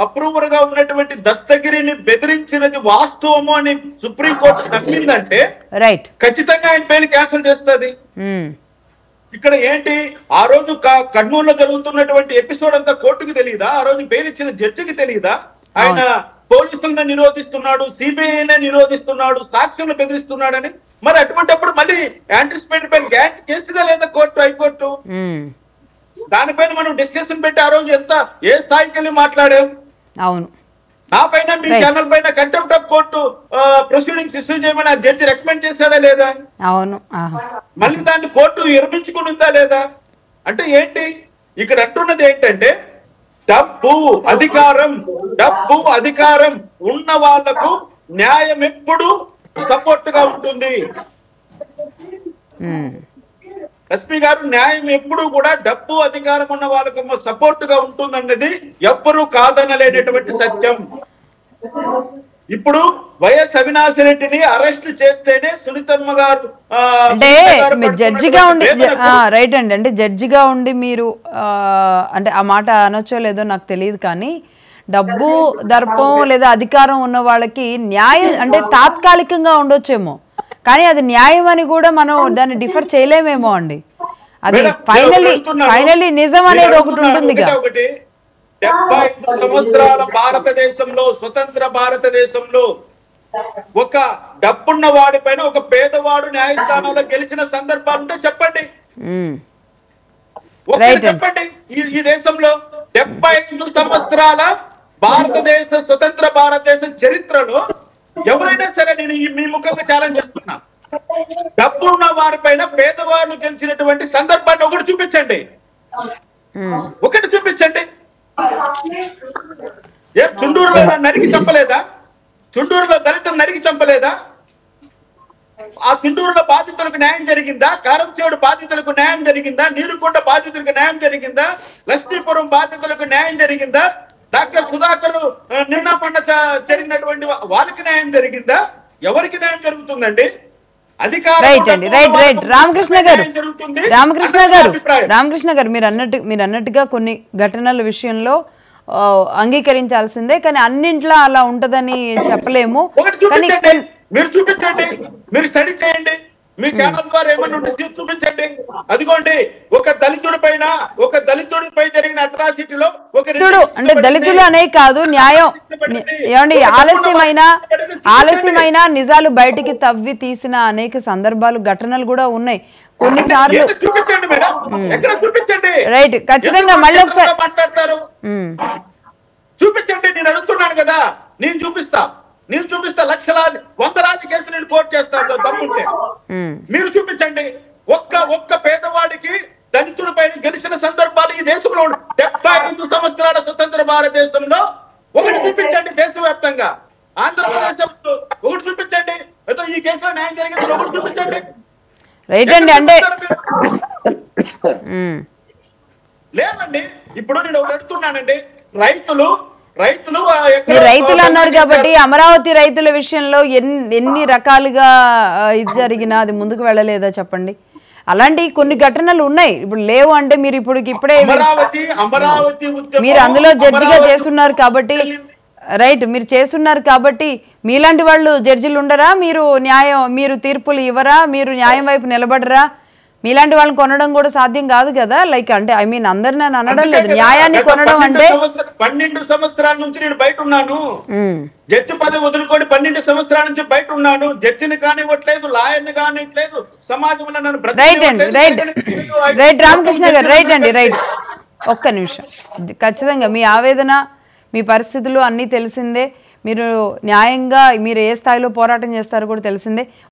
అప్రూవర్ గా ఉన్నటువంటి దస్తగిరిని బెదిరించినది వాస్తవము అని సుప్రీంకోర్టు నమ్మిందంటే ఖచ్చితంగా ఆయన బెయిల్ క్యాన్సిల్ చేస్తుంది. ఇక్కడ ఏంటి, ఆ రోజు కర్నూలులో జరుగుతున్నటువంటి ఎపిసోడ్ అంతా కోర్టుకు తెలియదా? ఆ రోజు బెయిల్ ఇచ్చిన జడ్జికి తెలియదా? ఆయన పోలీసులను నిరోధిస్తున్నాడు, సిబిఐనే నిరోధిస్తున్నాడు, సాక్షులను బెదిరిస్తున్నాడని. మరి అటువంటిప్పుడు మళ్ళీ యాంటిసిపేటరీ బెయిల్ గ్రాంట్ చేసిందా లేదా కోర్టు, హైకోర్టు? దానిపైన మనం డిస్కషన్ పెట్టి ఆ రోజు ఎంత ఏ స్థాయికి వెళ్ళి మాట్లాడాం. అవును, నా పైన మీ ఛానల్ పైన contempt of court proceedings issue చేయమని ఆ జడ్జి రికమెండ్ చేశాడా లేదా? అవును. మళ్ళీ దాన్ని కోర్టు విరమించుకుని ఉందా లేదా? అంటే ఏంటి ఇక్కడ అంటున్నది ఏంటంటే, డబ్బు అధికారం ఉన్న వాళ్లకు న్యాయం ఎప్పుడు సపోర్ట్ గా ఉంటుంది. ఎస్పీ గారు, న్యాయం ఎప్పుడు కూడా డబ్బు అధికారం ఉన్న వాళ్ళకు సపోర్ట్ గా ఉంటుందన్నది ఎవ్వరూ కాదనలేనటువంటి సత్యం. ఇప్పుడు వైఎస్ అవినాష్ రెడ్డిని అరెస్ట్ చేస్తేనే సునీతమ్మ గారు అంటే మీరు జడ్జిగా ఉండి రైట్ అండి, అంటే జడ్జిగా ఉండి మీరు అంటే ఆ మాట అనొచ్చో లేదో నాకు తెలియదు, కానీ డబ్బు దర్పం లేదా అధికారం ఉన్న వాళ్ళకి న్యాయం అంటే తాత్కాలికంగా ఉండొచ్చేమో, కానీ అది న్యాయం అని కూడా మనం దాన్ని డిఫర్ చేయలేమేమో అండి. అది ఫైనల్లీ నిజం అనేది ఒకటి ఉంటుందిగా. 75 సంవత్సరాల భారతదేశంలో, స్వతంత్ర భారతదేశంలో ఒక డబ్బున్న వాడి పైన ఒక పేదవాడు న్యాయస్థానంలో గెలిచిన సందర్భాలు ఉంటే చెప్పండి. చెప్పండి ఈ దేశంలో 75 సంవత్సరాల భారతదేశ స్వతంత్ర భారతదేశ చరిత్రలో ఎవరైనా సరే, నేను మీ ముఖంగా ఛాలెంజ్ చేస్తున్నా, డబ్బున్న వారి పైన పేదవాళ్ళు గెలిచినటువంటి సందర్భాన్ని ఒకటి చూపించండి, ఒకటి చూపించండి. చుండూరులో నరికి చంపలేదా? చుండూరులో దళితులు నరికి చంపలేదా? ఆ చుండూరులో బాధితులకు న్యాయం జరిగిందా? కారంచేడు బాధితులకు న్యాయం జరిగిందా? నీరుకొండ బాధితులకు న్యాయం జరిగిందా? లక్ష్మీపురం బాధితులకు న్యాయం జరిగిందా? డాక్టర్ సుధాకర్ నిన్న పండ జరిగినటువంటి వాళ్ళకి న్యాయం జరిగిందా? ఎవరికి న్యాయం జరుగుతుందండి? రామకృష్ణ గారు మీరు అన్నట్టుగా కొన్ని ఘటనల విషయంలో అంగీకరించాల్సిందే, కానీ అన్నింట్లో అలా ఉంటదని చెప్పలేము. మీరు చూపించండి, మీరు స్టడీ చేయండి, మీ ఛానల్ ద్వారా ఏమన్నా చూపించండి. అదిగోండి, ఒక దళితుడిపై జరిగిన అట్రాసిటీలో అంటే దళితులు అనే కాదు, న్యాయం ఏమండి, ఆలస్యమైన నిజాలు బయటికి తవ్వి తీసిన అనేక సందర్భాలు, ఘటనలు కూడా ఉన్నాయి కొన్నిసార్లు. రైట్, ఖచ్చితంగా మళ్ళీ ఒకసారి చూపించండి. నేను అడుగుతున్నాను కదా, నేను చూపిస్తా లక్షలాది వందలాది కేసులు నేను కోర్టు చేస్తాను దమ్ముంటే. మీరు చూపించండి. ఒక్క పేదవాడికి దళితుడి పైన గెలిచిన సందర్భాలు ఈ దేశంలో 75 సంవత్సరాల స్వతంత్ర భారతదేశంలో ఒకటి చూపించండి. దేశవ్యాప్తంగా ఆంధ్రప్రదేశ్ ఒకటి చూపించండి. ఏదో ఈ కేసులో న్యాయం జరిగింది ఒకటి చూపించండి. రైట్ అండి, అంటే లేదండి. ఇప్పుడు నేను ఒకటి అడుగుతున్నానండి, రైతులు అన్నారు కాబట్టి అమరావతి రైతుల విషయంలో ఎన్ని రకాలుగా ఇది జరిగినా అది ముందుకు వెళ్ళలేదా చెప్పండి? అలాంటి కొన్ని ఘటనలు ఉన్నాయి, ఇప్పుడు లేవు అంటే మీరు ఇప్పుడే మీరు అందులో జడ్జిగా చేస్తున్నారు కాబట్టి, రైట్, మీరు చేస్తున్నారు కాబట్టి మీలాంటి వాళ్ళు జడ్జిలు ఉండరా? మీరు తీర్పులు ఇవ్వరా? మీరు న్యాయం వైపు నిలబడరా? మీలాంటి వాళ్ళని కొనడం కూడా సాధ్యం కాదు కదా. లైక్ అంటే ఐ మీన్ అందరిని అనడం లేదు, న్యాయాన్ని కొనడం అంటే 12 సంవత్సరాల నుంచి నేను బయట ఉన్నాను. జడ్జి పదవి వదులుకొని 12 సంవత్సరాల నుంచి బయట ఉన్నాను. జడ్జిని కానివ్వట్లేదు, లాయర్ని కానివ్వట్లేదు, సమాజంలో నన్ను రైట్ రామకృష్ణ గారు, రైట్ అండి, రైట్, ఒక్క నిమిషం. ఖచ్చితంగా మీ ఆవేదన, మీ పరిస్థితులు అన్నీ తెలిసిందే. మీరు న్యాయంగా మీరు ఏ స్థాయిలో పోరాటం చేస్తారో కూడా తెలిసిందే.